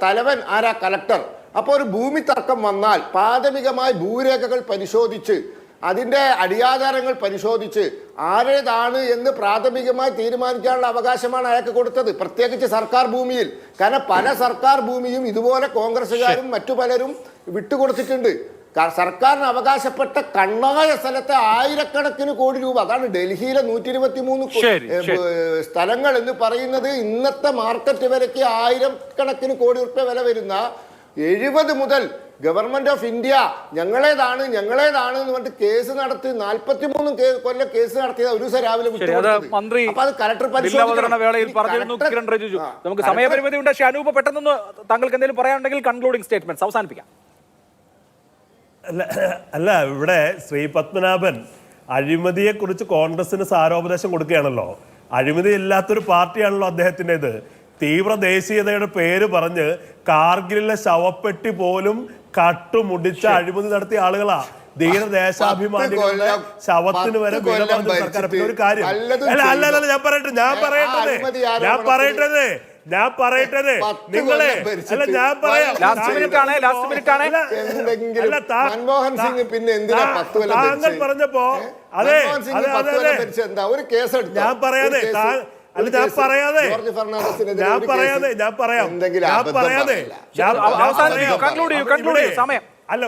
തലവൻ ആരാ? കലക്ടർ. അപ്പോൾ ഒരു ഭൂമി തർക്കം വന്നാൽ പ്രാഥമികമായി ഭൂരേഖകൾ പരിശോധിച്ച് അതിൻ്റെ അടിയാധാരങ്ങൾ പരിശോധിച്ച് ആരേതാണ് എന്ന് പ്രാഥമികമായി തീരുമാനിക്കാനുള്ള അവകാശമാണ് അയാൾക്ക് കൊടുത്തത്, പ്രത്യേകിച്ച് സർക്കാർ ഭൂമിയിൽ. കാരണം പല സർക്കാർ ഭൂമിയും ഇതുപോലെ കോൺഗ്രസ്സുകാരും മറ്റു പലരും വിട്ടുകൊടുത്തിട്ടുണ്ട്. സർക്കാരിന് അവകാശപ്പെട്ട കണ്ണായ സ്ഥലത്തെ ആയിരക്കണക്കിന് കോടി രൂപ, അതാണ് ഡൽഹിയിലെ 123 സ്ഥലങ്ങൾ എന്ന് പറയുന്നത്. ഇന്നത്തെ മാർക്കറ്റ് വിലയ്ക്ക് 1000 കണക്കിന് കോടി രൂപ വില വരുന്ന 70 മുതൽ ഗവൺമെന്റ് ഓഫ് ഇന്ത്യ ഞങ്ങളേതാണ് എന്ന് പറഞ്ഞിട്ട് കേസ് നടത്തി 43 കൊല്ലം കേസ് നടത്തിയത് ഒരു ദിവസം രാവിലെ നമുക്ക് സമയപരിമിതി ഉണ്ട്. അനൂപ്, പെട്ടെന്ന് താങ്കൾക്ക് എന്തെങ്കിലും പറയാനുണ്ടെങ്കിൽ കൺക്ലൂഡിംഗ് സ്റ്റേറ്റ്മെന്റ് അവസാനിപ്പിക്കാം. അല്ല, ഇവിടെ ശ്രീ പത്മനാഭൻ അഴിമതിയെ കുറിച്ച് കോൺഗ്രസിന് സാരോപദേശം കൊടുക്കുകയാണല്ലോ. അഴിമതി ഇല്ലാത്തൊരു പാർട്ടിയാണല്ലോ അദ്ദേഹത്തിൻ്റെത്. തീവ്ര ദേശീയതയുടെ പേര് പറഞ്ഞ് കാർഗിലിലെ ശവപ്പെട്ടി പോലും കട്ടുമുടിച്ച അഴിമതി നടത്തിയ ആളുകളാ. ധീരദേശാഭിമാനികളുടെ ശവത്തിന് വരെ വില പറഞ്ഞ സർക്കാർ. പിന്നെ ഒരു കാര്യം, അല്ല ഞാൻ പറയട്ടെ ഞാൻ പറയട്ടെ നിങ്ങളെ അല്ല ഞാൻ പറയാം ലാസ്റ്റ് മിനിറ്റ് ആണ് എന്തെങ്കിലും അല്ല, മൻമോഹൻ സിംഗ് പിന്നെ എന്തിനാ 10 കൊല്ലം താങ്കൾ പറഞ്ഞപ്പോ അതെ മൻമോഹൻ സിംഗ് 10 കൊല്ലം ഭരിച്ചത് എന്താ? ഒരു കേസ് എടുത്തോ? ഞാൻ പറയാതെ ഒരു കേസ്, അല്ല ഒരു ഞാൻ കേസ്. പറയാതെ ജോർജ് ഫെർണാണ്ടസിനെതിരെ ഞാൻ ഒരു കേസ്. പറയാതെ ഞാൻ പറയാം എന്തെങ്കിലും ഞാൻ അബദ്ധം പറയാതെ പറയില്ല. അവസാനിപ്പിക്കൂ, conclude ചെയ്യൂ, സമയം. അല്ല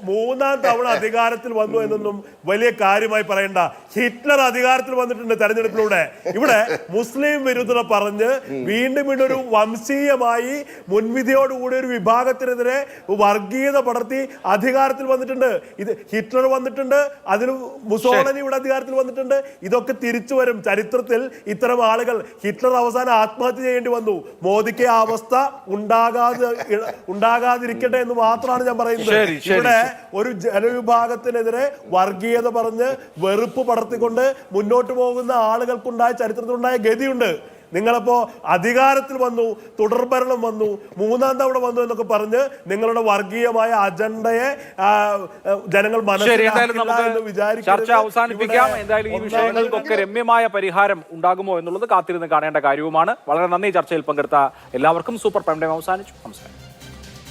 മൂന്നാം തവണ അധികാരത്തിൽ വന്നു എന്നൊന്നും വലിയ കാര്യമായി പറയണ്ട. ഹിറ്റ്ലർ അധികാരത്തിൽ വന്നിട്ടുണ്ട് തെരഞ്ഞെടുപ്പിലൂടെ. ഇവിടെ മുസ്ലിം വിരുദ്ധത പറഞ്ഞ് വീണ്ടും ഒരു വംശീയമായി മുൻവിധിയോടുകൂടി ഒരു വിഭാഗത്തിനെതിരെ വർഗീയത പടർത്തി അധികാരത്തിൽ വന്നിട്ടുണ്ട്. ഇത് ഹിറ്റ്ലർ വന്നിട്ടുണ്ട്, അതിന് മുസോളിനി ഇവിടെ അധികാരത്തിൽ വന്നിട്ടുണ്ട്. ഇതൊക്കെ തിരിച്ചു വരും. ചരിത്രത്തിൽ ഇത്തരം ആളുകൾ, ഹിറ്റ്ലർ അവസാനം ആത്മഹത്യ ചെയ്യേണ്ടി വന്നു. മോദിക്ക് ആ അവസ്ഥ ഉണ്ടാകാതിരിക്കട്ടെ എന്ന് മാത്രമാണ് ഞാൻ പറയുന്നത്. ഇവിടെ ഒരു ജനവിഭാഗത്തിനെതിരെ വർഗീയത പറഞ്ഞ് വെറുപ്പ് പടർത്തിക്കൊണ്ട് മുന്നോട്ട് പോകുന്ന ആളുകൾക്കുണ്ടായ ചരിത്രത്തിലുണ്ടായ ഗതിയുണ്ട്. നിങ്ങളിപ്പോ അധികാരത്തിൽ വന്നു, തുടർഭരണം വന്നു, മൂന്നാം തവണ വന്നു എന്നൊക്കെ പറഞ്ഞ് നിങ്ങളുടെ വർഗീയമായ അജണ്ടയെ ജനങ്ങൾ ചർച്ച അവസാനിപ്പിക്കാം. എന്തായാലും ഈ വിഷയങ്ങൾക്കൊക്കെ രമ്യമായ പരിഹാരം ഉണ്ടാകുമോ എന്നുള്ളത് കാത്തിരുന്ന് കാണേണ്ട കാര്യവുമാണ്. വളരെ നന്ദി ചർച്ചയിൽ പങ്കെടുത്ത എല്ലാവർക്കും. സൂപ്പർ പ്രൈം ടൈം അവസാനിച്ചു. നമസ്കാരം.